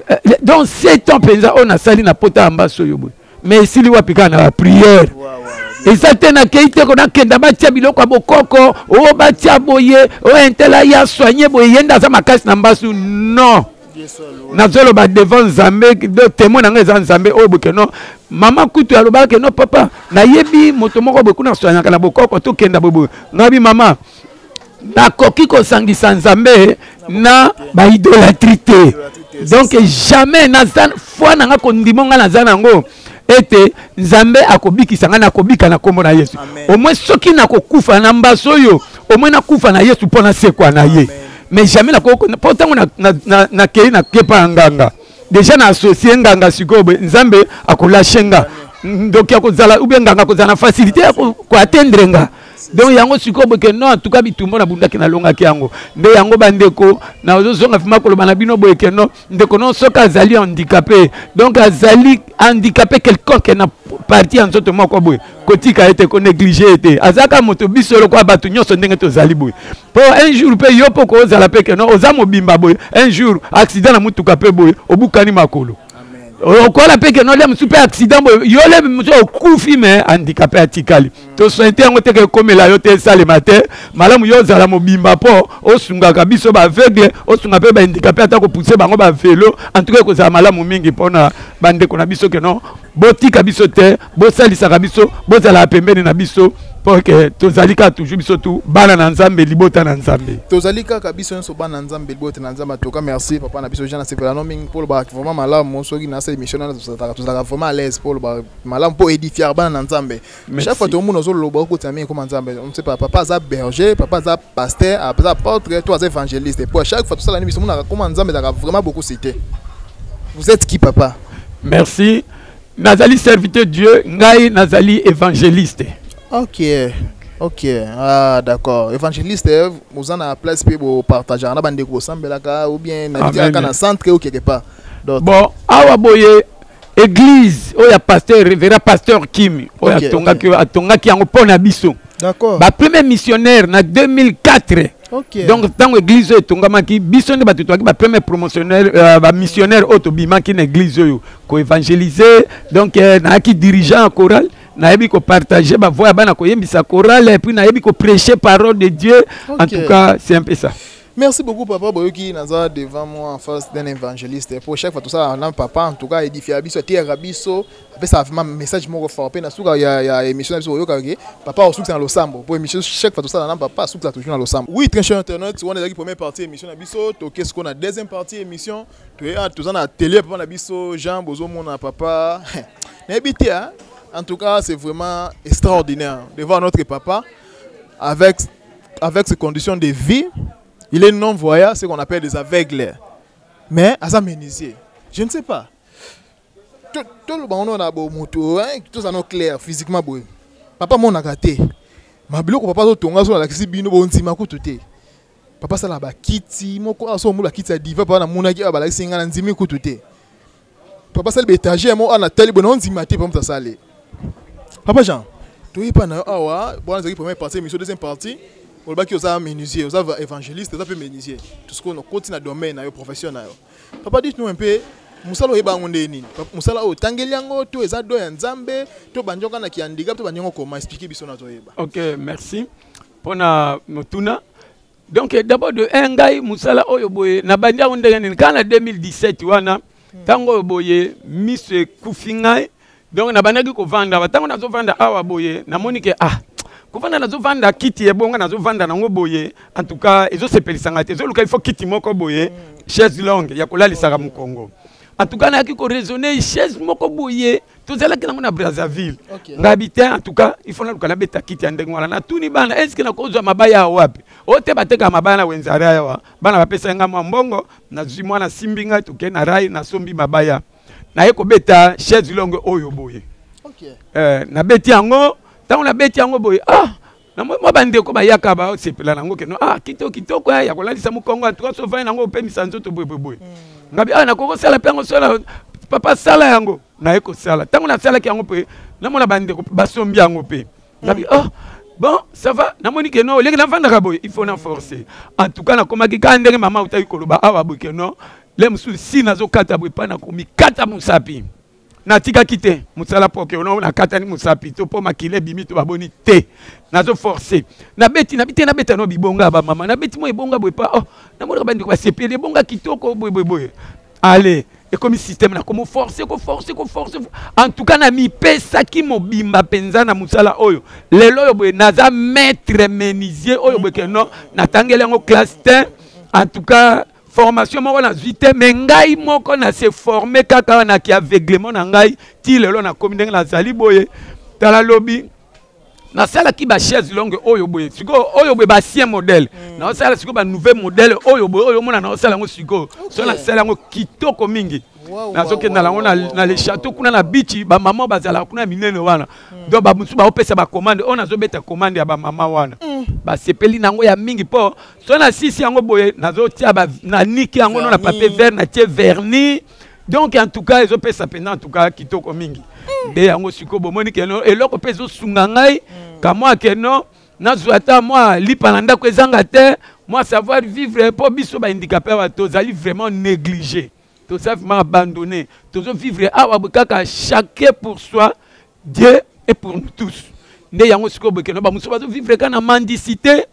donc 7 ans penza on a sali na pota mbasu yo bwe mais sili wapika na prière et ça tena keite ko na kenda batia biloko bokoko o batia boye o entela ya soigner boye yenda za makasi na mbasu non nazolo ba devant Nzambe de témoin na ngeza Nzambe o boke no mama kutu ya loba ke no papa na yebi moto moko boku na soigner kana bokoko to kenda bobo ngabi mama na koki ko sangisa Nzambe na ba idolatrité donc jamais na zan foi na ngako ndimonga na zana ngo ete Nzambe akobikisa nga na kobika na kombo na Yesu. Au moins soki na kokufa na mbaso yo, au moins na kufa na Yesu pona sekwa na ye. Mais jamais na koko pourtant na kei na kepa nganga. Déjà na associé nganga sikobe Nzambe akolashenga. Donc ya kozala ou bien nganga kozala facilité ko atteindre nga. Donc yango sikobe ke non en tout cas bitumbo na bunda ke na longa ki yango. Nde yango bandeko na ozonga fima ko lobana bino boye ke no ndeko non soka azali handicapé. Donc azali handicapé quelqu'un na parti en soto moko boye. Kotika ete ko négliger ete. Azaka moto bisolo ko abatu nyonso ndenge to zali boye. Po un jour pe yo poko ozala pe ke no ozamo bimba boye. Un jour accident na mutuka pe boye obukani makolo. Okola peke no lem super accident boy yo lem muso okufi me handicapé atikali to sointe yango teke komela yo te sale matin malamu yo zala mobimba po osunga kabiso ba aveugle osunga pe ba handicapé atako pousser bango ba vélo en tout cas ko za malamu mingi pona bande ko na biso ke no botika biso te bo salisa kabiso bo zala pembeni na biso pour que tozalika toujours biso tu bana na Nzambe libota na Nzambe tozalika kabiso nso bana Nzambe libota na Nzambe toka merci papa na biso jana c'est vraiment ming pour ba vraiment malamu soki na cette émission na tozalaka vraiment à l'aise pour ba malamu pour édifier bana na Nzambe chaque fois tout monde zo loba ko tsamé comme Nzambe on sait pas papa za berger papa za pasteur papa apôtre toi évangéliste pour chaque fois tout ça la émission na comme Nzambe da vraiment beaucoup cité. Vous êtes qui papa? Merci. Nazali serviteur Dieu, ngai nazali évangéliste. Ok, ok, ah d'accord. Évangéliste, vous en avez place pour partager. On a bandé gros sambelaka ou bien na centre ou quelque part. Bon, awa boye église, oya pasteur, révérend pasteur Kim, oya tonga ki yango pona biso. D'accord. Ba premier missionnaire na 2004. Ok. Donc tant église tonga maki biso ne batu ba premier promotionnaire ba missionnaire autobima ki na église yo ko évangéliser donc na ki dirigeant choral. Naebi ko partager ba voix bana ko yembisa chorale et puis naebi ko prêcher parole de Dieu. En tout cas, c'est un peu ça. Merci beaucoup papa Boyoki naza devant moi en face d'un évangéliste. Pour chaque fois tout ça on a papa en tout cas édifier biso terre biso après ça vraiment message mo frappé na suka ya émission biso yoka papa au suka dans l'osambo pour émission chaque fois tout ça on a papa suka toujours dans l'osambo. Oui, très cher internet, on est là première partie émission na biso to qu'est-ce qu'on a deuxième partie émission tout ça na télé papa na biso Jean Bozo mon papa. N'habité hein. En tout cas, c'est vraiment extraordinaire de voir notre papa avec ses conditions de vie. Il est non-voyant, ce qu'on appelle des aveugles. Mais à sa menuisier, je ne sais pas. Tout le monde a beau moto, tout ça non clair physiquement. Papa mon a gâté. Ma bilo papa so tonga so la kisi bino bon tima ko tuté. Papa ça la ba kiti moko aso mo la kiti a diva pa na mona ki ba la singa na nzimi ko tuté. Papa ça le étagère mo ana tali bon nzima te pam ta sale. Papa Jean, tu es pas na awa, bon on a première partie, mais deuxième partie, on va qui aux menuisier, aux évangélistes, aux menuisier. Tout ce qu'on continue à domaine, à professionnel. Papa, dites-nous un peu, musala oyeba ngo ndeni musala o tangeli yango to eza do ya nzambe to banjoka na ki handicap to banjongo koma expliquer biso na toyeba. OK, merci pona motuna. Donc d'abord de engai musala oyo boye na bandia ondenge ni kana 2017 wana tango boye Miss Kufingai. Donc na banaki ko vanda batango na zo vanda awa boye na monike kuvanda nazo vanda kiti ebonga nazo vanda nango boye en tout cas ezo sepelisanga te zo luka il faut kiti moko boye chaise longue ya kolalisaka mu Congo. En tout cas, il faut raisonner chaise moko boye tozala ki nango na Brazzaville. Ngabité en tout cas, il faut na lukala beta kiti andenge wala na tuni bana est-ce que na kozwa mabaya wapi? Ote bateka mabaya na wenzara yawa. Bana bapesa nga mbongo na zimwa na simbinga tuke na rai na sombi mabaya. Na yeko beta chaise longue oyo boye. OK. Na beti yango, tango na beti yango boye na mo bandeko ba yaka ba sepela nango ke no kitoko ya kolalisa mu Congo en tout cas so va nango pe misanzo to boye. Ngabi na koko sala pengo sala papa sala yango na eko sala tango na sala ki yango pe na mona bandeko basombi yango pe ngabi bon ça va na moni ke no leki na vanda ka boye il faut na forcer en tout cas na komaki ka ndenge mama utayi koloba awa boye ke no le musu si nazo kata boye pa na komi kata musapi na tika kite musala poke ono na kata ni musapi to po makile bimi to baboni te nazo forcer na beti no bibonga ba mama na beti mo ibonga boye pa na mo ba ndiko ba sepele bonga kitoko boye allez et comme système na comme forcer en tout cas na mi pesa ki mobimba penza na musala oyo lelo yo boye naza maître menuisier oyo boye ke no na tangela ngo classe 10 en tout cas formation moko na vite mais ngai moko na se former kaka na ki aveuglement na ngai ti lelo na komi ndenge na zali boye tala lobby na sala ki ba chaise longue oyo boye siko oyo boye ba ancien modèle na sala siko ba nouveau modèle oyo boye oyo mona na sala ngo siko so na sala ngo kitoko mingi na soke na lango na les châteaux kuna na bichi ba maman bazala kuna minene wana donc ba musu ba opesa ba commande on azo beta commande ya ba maman wana ba sepeli nango ya mingi po so na sisi yango boye nazo tia ba na niki yango na papier vert na tie vernis donc en tout cas ils ont pesa pendant en tout cas kitoko mingi de yango siko bomoni ke no eloko peso sunga ngai ka moi ke no na zwata moi lipalanda ko ezanga te moi savoir vivre po biso ba handicapé wa tozali vraiment négligé tout ça vraiment abandonné tous vivre awa kaka chacun pour soi Dieu est pour nous tous nde yango siko bokeno ba muso bazo vivre kana mendicité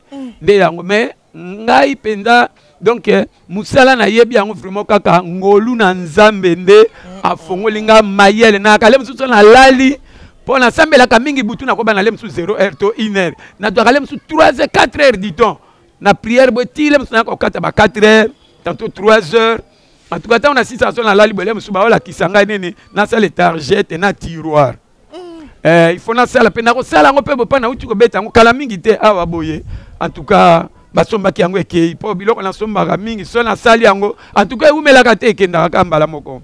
nde yango mais ngai penda donc musala na yebi yango vraiment kaka ngolu na nzambe nde afongolinga mayele na kale muso na lali pona sambela ka mingi butu na ko bana lemsu 0h to 1h na to kale muso 3h 4h dit-on na prière botile muso na ko kata ba 4h tantôt 3h en tout cas on a 600 na lali bolem muso ba ola kisanga nene na salle target na tiroir il faut na sala pena ko sala ngo pe bo na uti ko beta ngo kala mingi te awa boye en tout cas basomba ki yango eke po biloko na somba ka mingi so na sali yango en tout cas umela ka te kenda ka mbala moko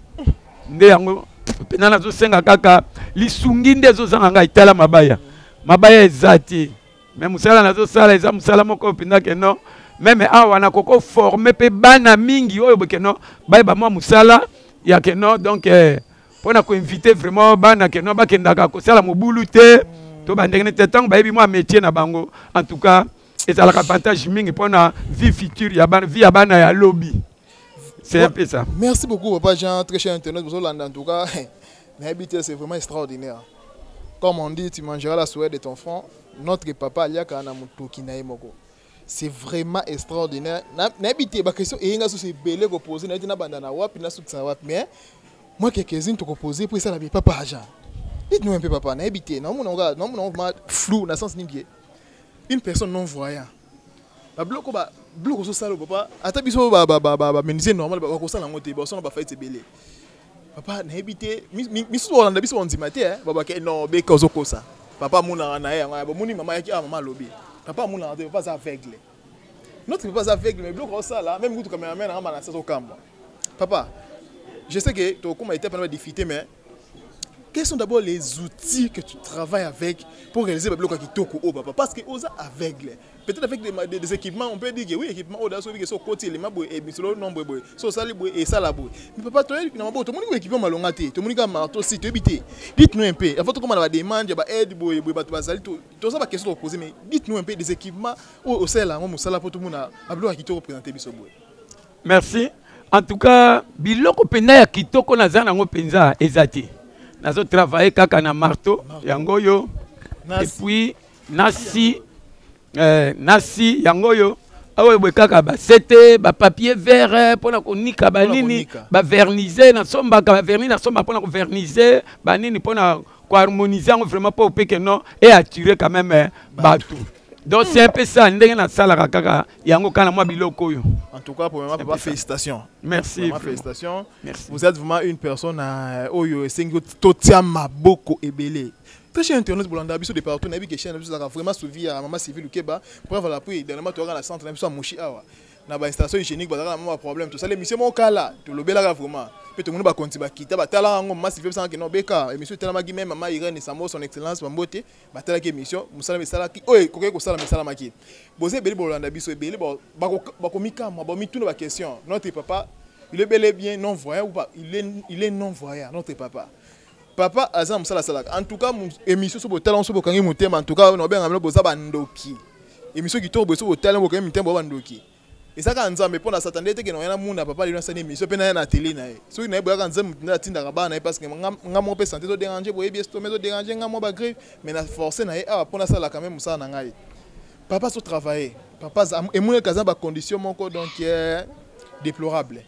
nde yango pena na zo senga kaka lisungi nde zo zanga ngai tala mabaya ezati mais musala na zo sala eza musala moko pena ke no même awa na koko former pe bana mingi oyo boke no ba ba musala ya ke no donc pour na ko inviter vraiment bana ke no ba kendaka ko sala mobulu te to ba ndenge te tant ba yebi moi métier na bango en tout cas et ça la avantage mingi pour na vie future ya bana vie ya bana ya lobby c'est un peu ça. Merci beaucoup papa Jean, très cher internet vous en tout cas l'habitude c'est vraiment extraordinaire. Comme on dit tu mangeras la souhait de ton front, notre papa aliaka na mutuki na yemoko. C'est vraiment extraordinaire. N'habitez pas question et ngaso c'est belé ko poser na tina banda na wapi na suksa wapi mais moi quelques-unes te poser pour ça la papa Jean. Dites-nous un peu papa, n'habitez non mon flou na sens ningi. Une personne non voyant. Ba bloco so sala papa ata biso ba menuisier normal ba ko sala ngote ba so na ba fait belé. Papa n'habitez mi so on biso on dimate baba ke non be ko ça. Papa muna na ya ba muni mama yaki mama lobi. Papa mouna ne pas aveugle. Notre pas aveugle mais bloqué ça là même quand cameraman a ramassé au camp. Papa, je sais que tu as été pendant difficulté mais quels sont d'abord les outils que tu travailles avec pour réaliser le bloc qui toko au papa parce que aux aveugles peut-être avec des équipements on peut dire que oui équipement au dasso que sur côté les mabo et sur nombre boy so sali boy et ça la boy mais papa toi na mabo to moni équipement malongate to moni ka marteau si tu habité dites-nous un peu avant comment on va demander ba aide boy ba to sali to ça ba question poser mais dites-nous un peu des équipements au sala on sala pour tout monde a bloc qui te représenter biso boy. Merci. En tout cas, biloko penda ya kitoko na zana ngo penza ezati. Nazo travailler kaka na marteau yango yo. Et puis nasi yango yo. Awe bwe kaka ba sete ba papier vert pona ko nika ba nini ba verniser na somba ka vernis na somba pona ko verniser ba nini pona ko harmoniser vraiment pas au que non et attirer quand même bateau. Donc c'est un peu ça, ndenge na sala kaka yango kana mwa biloko yo. En tout cas pour moi papa félicitations. Merci. Vraiment, félicitations. Merci. Vous êtes vraiment une personne oyo esengi totia maboko ebele. Très cher internet pour l'andabiso de partout na bi que chaîne biso vraiment suivi à maman civile Lukeba. Preuve la puis dernièrement tu regardes la centre na biso moshi awa. Na ba station hygiénique ba na problème tout ça les monsieur mon kala to lobela vraiment. Peut tout monde ba konti ba kita ba tala ngo maman civile sans que no beka émission tala magi même maman Irène Samo son excellence Bambote ba tala ki émission musala misala ki oye ko sala misala maki. Bozé beli bolanda biso ebele ba ko mika ma ba mi tuna ba question. Notre papa il est bel et bien non voyant ou pas il est non voyant notre papa. Papa azam sala sala en tout cas émission so botalon so bokangi mutema en tout cas no benga melo boza bandoki émission qui tourne so botalon bokangi mutema bandoki et ça quand nzambe pona s'attendait que no yana munda papa lui na sani émission pe na télé na so na boya quand nzambe na tinda raba na parce que ngamo pe santé so déranger boye bien stomach so déranger ngamo ba grave mais na forcer na ah pona sala quand même ça na ngai papa so travailler papa et mon kaza ba condition moko donc déplorable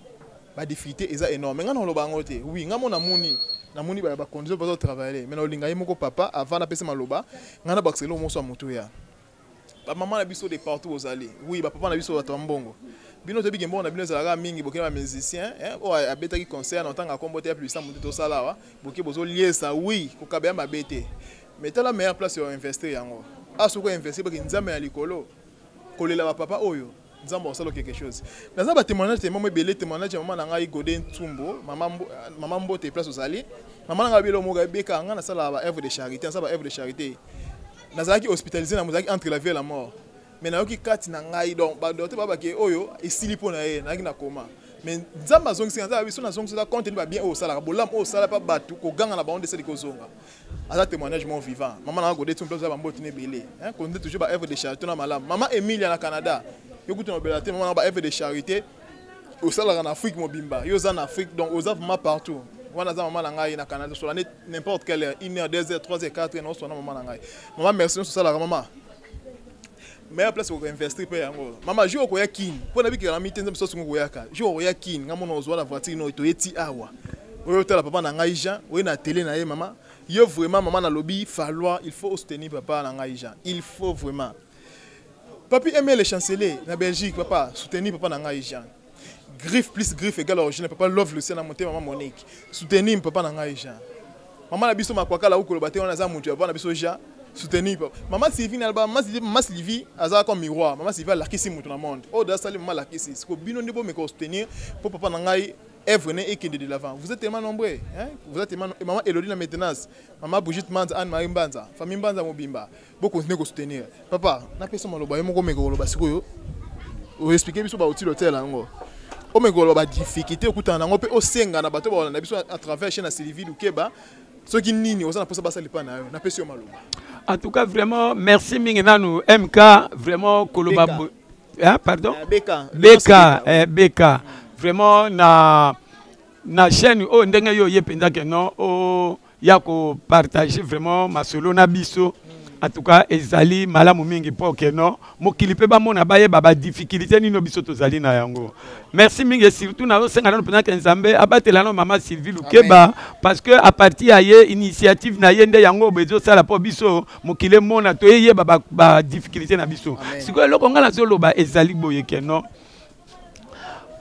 ba difficulté eza énorme ngana lo bangote oui ngamo na muni ba condition pour travailler mais na olinga yemoko papa avant na pesa maloba ngana ba accélérer mo so moto ya ba maman na biso de partout aux allées oui ba papa na biso ba mbongo bino to bigembo na bino za mingi bokena ba musicien o abeta ki concert en tant que comboter plus ça moto to sala wa boké bozo lier ça oui ko kabya mabete mais ta la meilleure place pour investir yango asuko investir ba nzambe ya likolo kolela ba papa oyo nzambe osalo quelque chose naza ba témoignage tellement belé témoignage maman na ngai Godin Tsumbo maman mbote place aux allées maman na bilo mo ga beka nga na sala ba œuvre de charité ça ba œuvre de charité nazaki hospitalisé na mozaki entre la vie et la mort mais na yoki kati na ngai donc ba docteur ba ke oyo esili pona ye na na koma mais nzamba zongi nzamba biso na zongi ça compte ba bien o sala bolam o sala pa batu ko ganga na ba onde seli ko zonga asa témoignage mon vivant maman na Godin Tsumbo place ba mbote ne belé hein ko ndé toujours ba œuvre de charité na malam maman Emilia na Canada yokuti na belate maman na ba œuvre de charité au sala en Afrique mobimba yo za en Afrique donc aux vraiment partout wana za maman na ngai na Canada sur l'année n'importe quelle heure 1h 2h 3h 4h non so na maman na ngai maman merci sur ça la maman meilleure place pour investir pe yango maman jo ko yakin po na biki la mitenza biso sungu yaka jo ko yakin ngamo na ozwa la voiture no to yeti awa oyo tala papa na ngai Jean oyo na télé na ye maman yo vraiment maman na lobby falloir il faut soutenir papa na ngai Jean il faut vraiment papi aimer les chanceliers na Belgique papa soutenir papa na ngai Jean griffe plus griffe égale original papa love Lucien na monter maman Monique soutenir papa na ngai Jean maman na biso makwaka la ukolo bate wana za mutu papa na biso Jean soutenir papa maman Sylvie na alba maman Sylvie aza comme miroir maman Sylvie la kisi mutu na monde oh da sali maman la kisi ko bino ndebo me ko soutenir pour papa na ngai œuvre et qui de l'avant vous êtes tellement nombreux hein vous êtes tellement maman Elodie la maintenance maman Brigitte Manza Anne Marie Mbanza famille Mbanza mobimba beaucoup continuer ko soutenir papa na pesa maloba yemo ko meko loba sikoyo o expliquer biso ba outil l'hôtel ngo o meko ba difficulté okutana ngo pe o senga na bato ba na biso à travers chaîne Sylvie Lukeba ce qui nini oza na posa basa lipa na yo na pesa yo maloba en tout cas vraiment merci mingena nous MK vraiment koloba hein pardon Beka vraiment na chaîne o ndenge yo yependa ke non o ya ko partager vraiment ma solo na biso en tout cas ezali malamu mingi pour que non mokili pe ba mona baye ba difficulté ni no biso tozali na yango merci mingi surtout na senga na pena ke nzambe abatela no mama Sylvie Lukeba parce que à partir aye initiative na yende yango bezo sala po biso mokile mona to yeye ba difficulté na biso siko loko ngala zolo ba ezali boye ke non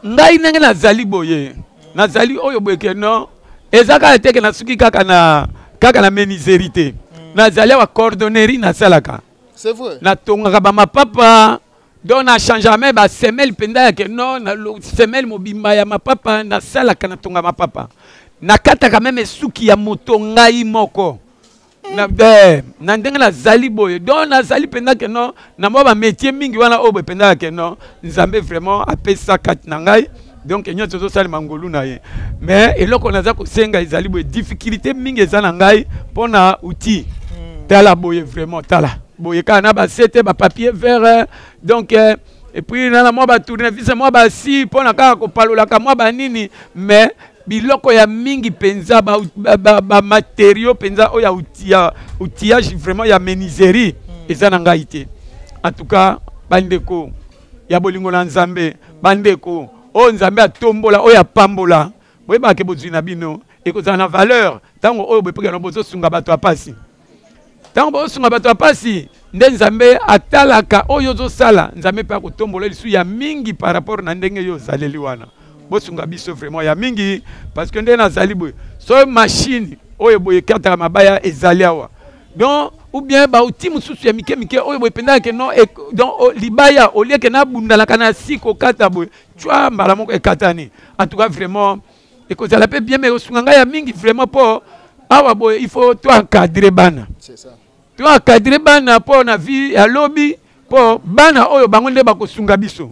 ngai nenge nazali boye nazali oyo boye ke non ezaka teke na suki kaka na menizerité nazali wa cordonnerie na salaka c'est vrai na tongaka ba mapapa donc na change jamais ba semelle penda ke non na semelle mobimba ya mapapa na salaka na tonga mapapa na kata quand même suki ya moto ngai moko na ndenge nazali boye donc nazali penda ke non na mo ba métier mingi wana obo penda ke non nzambe vraiment apesa kati na ngai donc nyo tozo sali mangolu na ye mais eloko naza ko senga ezali boye difficulté mingi ezana ngai pona outil tala boye vraiment tala boye kana ba sete ba papier vert donc et puis na moi ba tournevis moi ba si pour na kaka ko palola ka moi ba nini mais biloko ya mingi penza ba matériaux penza o ya outillage vraiment ya menuiserie eza na ngai te. En tout cas bandeko ya bolingo na Nzambe bandeko o Nzambe atombola o ya pambola boyeba ke bozwi na bino ekozala na valeur tango oyo boyepeka na bozosunga bato ya pasi tango bozosunga bato ya pasi nde Nzambe atalaka oyo ozosala Nzambe mpe akotombola lisu ya mingi par rapport na ndenge yo ozaleli wana bosunga biso vraiment ya mingi parce que nde nazali boye so machine oyo boye kataka mabaya ezali awa donc ou bien ba outil mususu ya mike mike oyo boye pendaka ke non donc libaya au lieu que na bundalaka na siko kata boye twa mbala moko ekatani en tout cas vraiment ekozala pe bien mais osunga ngai ya mingi vraiment po awa boye il faut to encadrer bana c'est ça to encadrer bana po na vie ya lobi po bana oyo bango nde bakosunga biso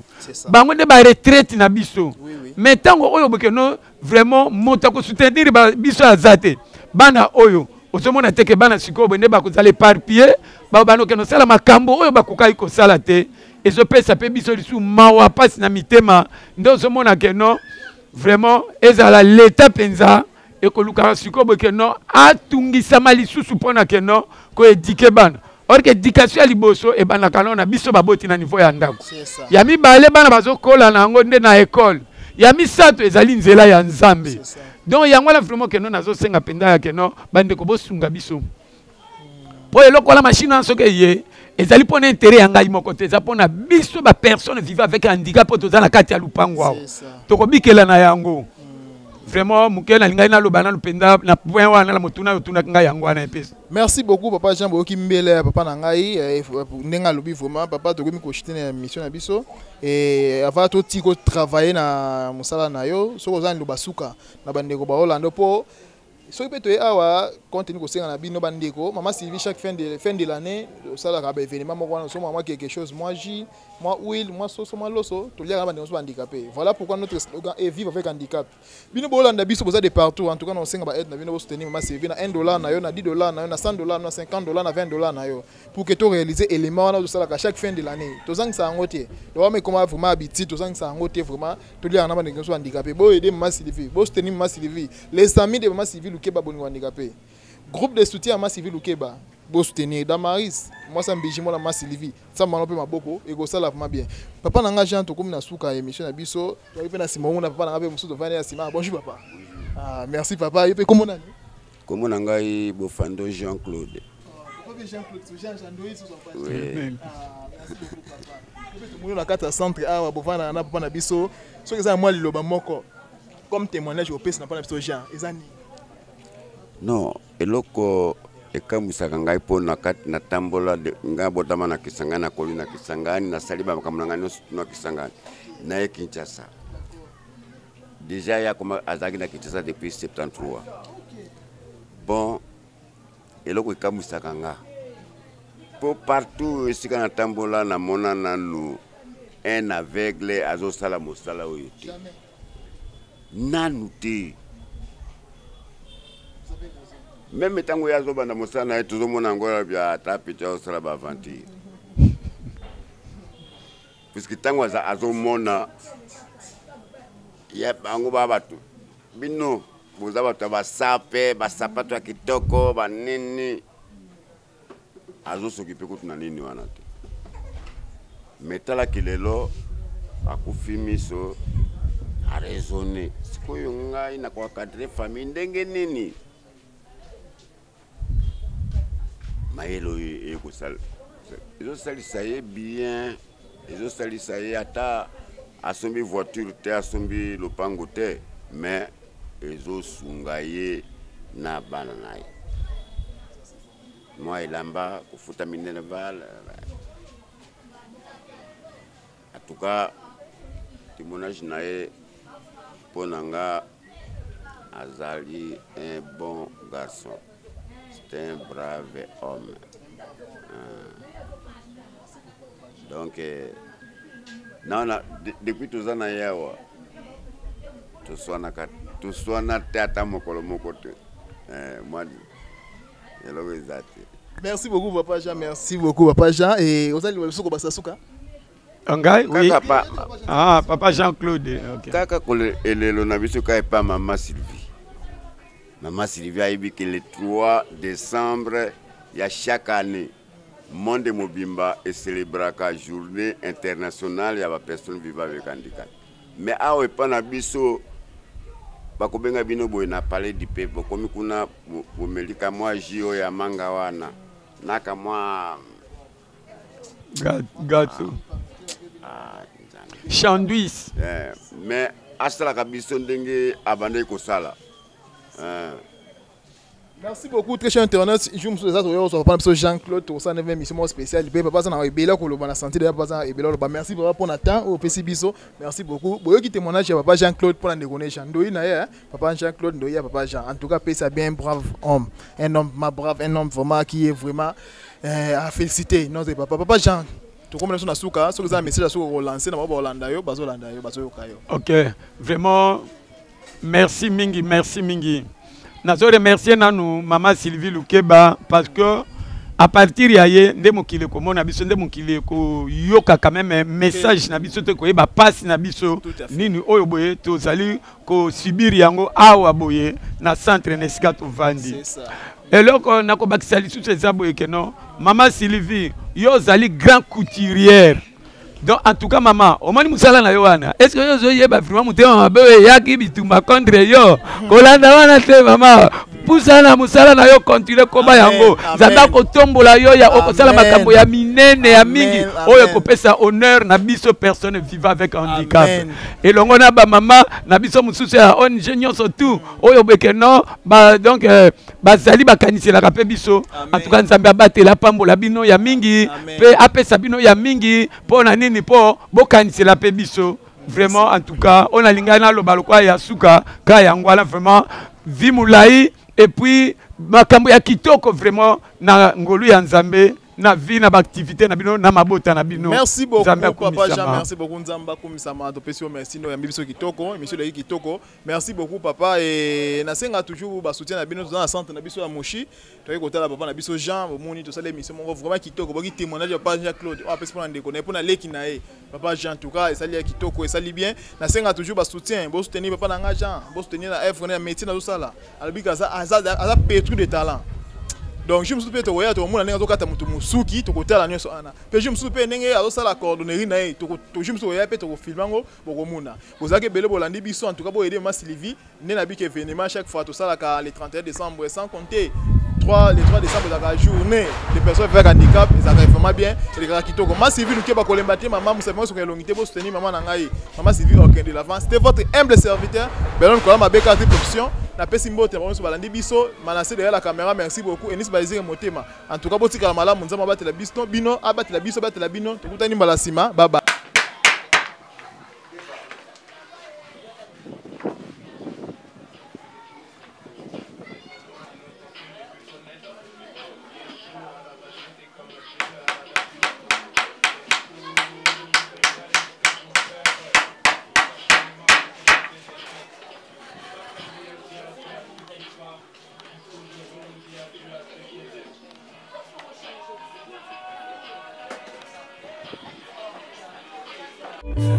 bango nde ba retraite na biso mais tango oyo bokeno vraiment moto ko soutenir biso azate bana oyo ozomona teke bana sikobo nde bakozala éparpiller ba bano keno sala makambo oyo bakokai ko sala te ezopesa pe biso lisu mawa pasi na mitema nde ozomona keno vraiment ezala l'état penza ekoluka sikobo keno atungisama lisusu pona keno ko éduquer bana or que éducation liboso e bana kanona biso baboti na niveau ya ndako ya mibale bana bazokola na ngo nde na école ya misato ezali nzela ya Nzambe donc yango la vraiment que non nazo senga penda ya que non bande ko bosunga biso po eloko la machine en soke ye ezali pona intérêt ya ngai moko te za pona biso ba personne vivant avec handicap to za na kati ya lupango to ko bikela na yango vraiment mukela lingai na lobana lupenda na point wana la motuna yotuna ngai yango wana epesa. Merci beaucoup papa Jean Boki Mbele papa na ngai ndenga lobi vraiment papa to komi ko chite na mission na biso et avant to tiko travailler na musala na yo soko za ndobasuka na bandeko ba Holando po so peut être awa contenu ko senga na bino bandeko maman Sylvie chaque fin de l'année ça la ba événement moko wana so moi quelque chose moi J moi Will moi so moi loso to lia ba ndeko handicapé voilà pourquoi notre slogan est vivre avec handicap bino ba Holanda biso boza de partout en tout cas on senga ba aide na bino bo soutenir maman Sylvie na $1 na yo na $10 na yo na $100 na $50 na $20 na yo pour que to réaliser élément wana so la chaque fin de l'année to zang sa ngotie do mais comment vraiment habitude to zang sa ngotie vraiment to lia na ba ndeko handicapé bo aider maman Sylvie bo soutenir maman Sylvie les amis de maman Sylvie Keba boni handicapé groupe de soutien à Maman Sylvie Lukeba bo soutenir Damaris moi ça mbiji moi la Maman Sylvie ça m'a pe maboko et go ça lave bien papa nanga Jean to comme na suka émission na biso to pe na Simon na papa nanga pe musu to vania Simon bonjour papa ah merci papa et pe comment nani comment nanga bo fando Jean-Claude papa Jean-Claude Jean Jandoï sur son papa merci beaucoup papa tout le monde na carte centre ah bo vana na papa na biso so que ça moi liloba moko comme témoignage au PS na pas na biso Jean ezani non eloko ekamusaka ngai po na kati na tambola nga botama na Kisangani na koli na Kisangani na saliba makamulanga na Kisangani na ye Kinshasa déjà ya comme azaki na Kinshasa depuis 73 bon eloko ekamusaka nga po partout esika na tambola na mona nanu un aveugle azosala mosala oyo te nanu te même tango ya zo bana mosana et tout mon angora bia tapita osala ba aventure puisque tango za azomona ya bango babatu bino boza batu ba sape ba sapato ya kitoko ba nini azo sokipe kutuna nini wana te metala kilelo akufimiso a raisonner sikoyo ngai na kwa cadre famille ndenge nini maelo ekosala ezosalisa ye bien ezosalisa ye ata asombi voiture te asombi lopango te mais ezosunga ye na bana na ye moi elamba kofuta minerval en tout cas témoignage na ye mpo na nga azali un bon garçon. C'est un brave homme. Donc, non, depuis tout ça, tout soit na théâtre mokolo mokote. Moi, je. Merci beaucoup papa Jean, merci beaucoup papa Jean et vous allez le souko basasuka. Angai, oui. Ah, papa Jean-Claude. Kaka kole elelo na biso ka epa maman Sylvie. Maman Sylvie a dit que le 3 décembre, il y a chaque année, Monde Mobimba et célébra la journée internationale de la personne vivant avec handicap. Mais à epa na biso bakobenga bino boy na parler du peuple comme kuna bomelika moi jio ya manga wana naka moi gâteau Chandouis. Mais asala kabiso ndenge abandé ko sala. Merci beaucoup, très cher internaute. Je me suis Jean-Claude pour ça, une émission spéciale. Papa, ça a été là pour la santé de papa. Merci pour le temps au PC Biso. Merci beaucoup. Pour qui témoignage papa Jean-Claude pour la négociation. Papa Jean-Claude, papa Jean. En tout cas, c'est bien un brave homme. Un homme brave, un homme vraiment qui est vraiment à féliciter. Non, c'est papa Jean. Ok, vraiment, merci Mingi, merci Mingi. Nous remercier maman Sylvie Lukeba parce que à partir de hier, ndemokile ko mona biso ndemokile ko yoka quand même un message na biso te ko yeba passe na biso nini oyo boye to zali ko subir yango awa boye na centre nesika to vandi. C'est ça. Et là on a ko bakisali sous ces aboye que non maman Sylvie yo zali grand couturière. Donc en tout cas maman, au moins musala na yo wana. Est-ce que yo zo yeba vraiment mutema mabe yaki bituma contre yo? Kolanda wana te maman. Pusana musala na yo continue koba yango. Zata ko tombola yo ya okosala makambo ya minene ya mingi. Oyo kopesa honneur na biso personne vivant avec handicap. Et longo na ba maman na biso mususu ya ONG nyonso tout. Oyo beke non ba donc bazali bakanisela ka pe biso. En tout cas nzambe abatela pambola bino ya mingi pe apesa bino ya mingi pona nini po bokanisela pe biso. Vraiment en tout cas on a lingana lo balokwa ya suka ka yangwala vraiment vimulai. Et puis, makambo ya kitoko vraiment na ngolu ya nzambe na vie na activité na bino na mabota na bino. Merci beaucoup papa Jean, merci beaucoup Nzamba kumisama to pesio merci no ya biso kitoko, monsieur le kitoko. Merci beaucoup papa et na senga toujours ba soutien na bino dans la centre na biso ya Moshi. To yiko tala papa na biso Jean, moni to sala émission mon vraiment kitoko, boki témoignage papa Jean Claude. On appelle pour ndeko na pona leki na e. Papa Jean en tout cas, et ça li kitoko et ça li bien. Na senga toujours ba soutien, bo soutenir papa na Jean, bo soutenir na F na métier na sala. Albika ça a pétri de talent. Donc je me suis dit que tu as dit que tu as côté la nuit ana. Puis je me suis dit que tu as la coordonnerie na je me suis dit que tu as filmé ngo muna. Vous avez belé bolandi biso en tout cas pour aider ma Sylvie, né na bi que événement chaque fois tout ça là le 31 décembre sans compter le 3 décembre la journée des personnes avec handicap, ça va vraiment bien. Et les gars qui tombent, maman Sylvie nous qui va coller maman, vous savez sur quelle longité pour soutenir maman nangai. Maman Sylvie aucun de l'avant. C'était votre humble serviteur. Belon kola ma beka de production. Na pesi mbote vraiment sur balandi biso, manasser derrière la caméra. Merci beaucoup. Et nis baliser motema. En tout cas, boti kala mala munzama battre la biso, bino abattre la biso, battre la bino. Tukutani malasima. Bye bye.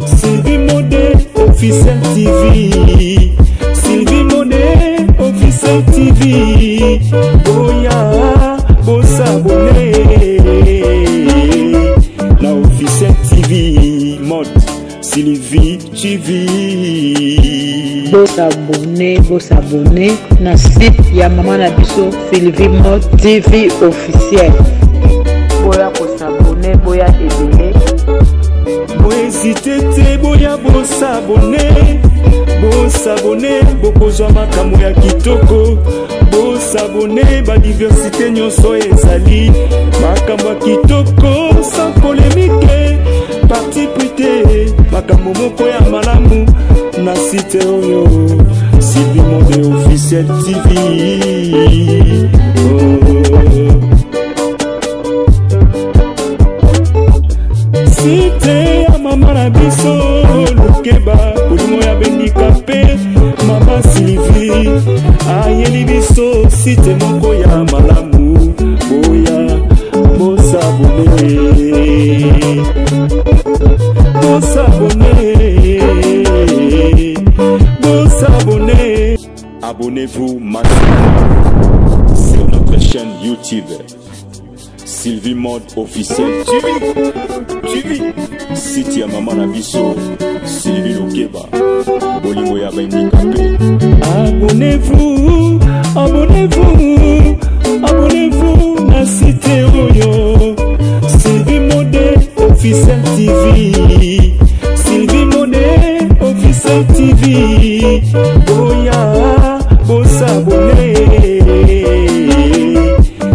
Sylvie Modé, officiel TV. Sylvie Modé, officiel TV. Boya, bossa bonnet. La officiel TV, mode Sylvie TV. Bossa bonnet. Na site ya maman na biso Sylvie Mode TV officiel. Boya bossa bonnet, boya ebele. Bohésitez, boya bosabone, bokozwa makambo ya kitoko, bosabone, ba diversité nyonso ezali, makambo ya kitoko, sans polémique, parti prité, makambo moko ya malamu, na site oyo, Sylvie Modé officiel TV. Site ya mama na biso Lukeba Polimo ya handicapé Mama Sylvie Ayeli biso site moko ya malamu Boya Bosa bone abonnez-vous maintenant sur notre chaîne YouTube. Sylvie Mode officiel TV. Site ya Maman na biso Sylvie Lokeba. Bolingo ya handicapé. Abonnez-vous na site oyo. Sylvie Mode officiel TV. Sylvie Mode officiel TV. Boya, bo s'abonner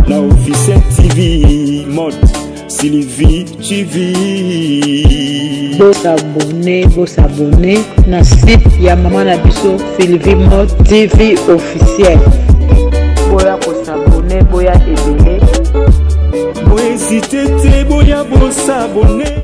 na officiel TV Mode Sylvie TV. Bo s'abonner na site ya Maman na biso Sylvie Mode TV officiel. Boya ko s'abonner, boya ebele. Bo hésitez, boya bo s'abonner.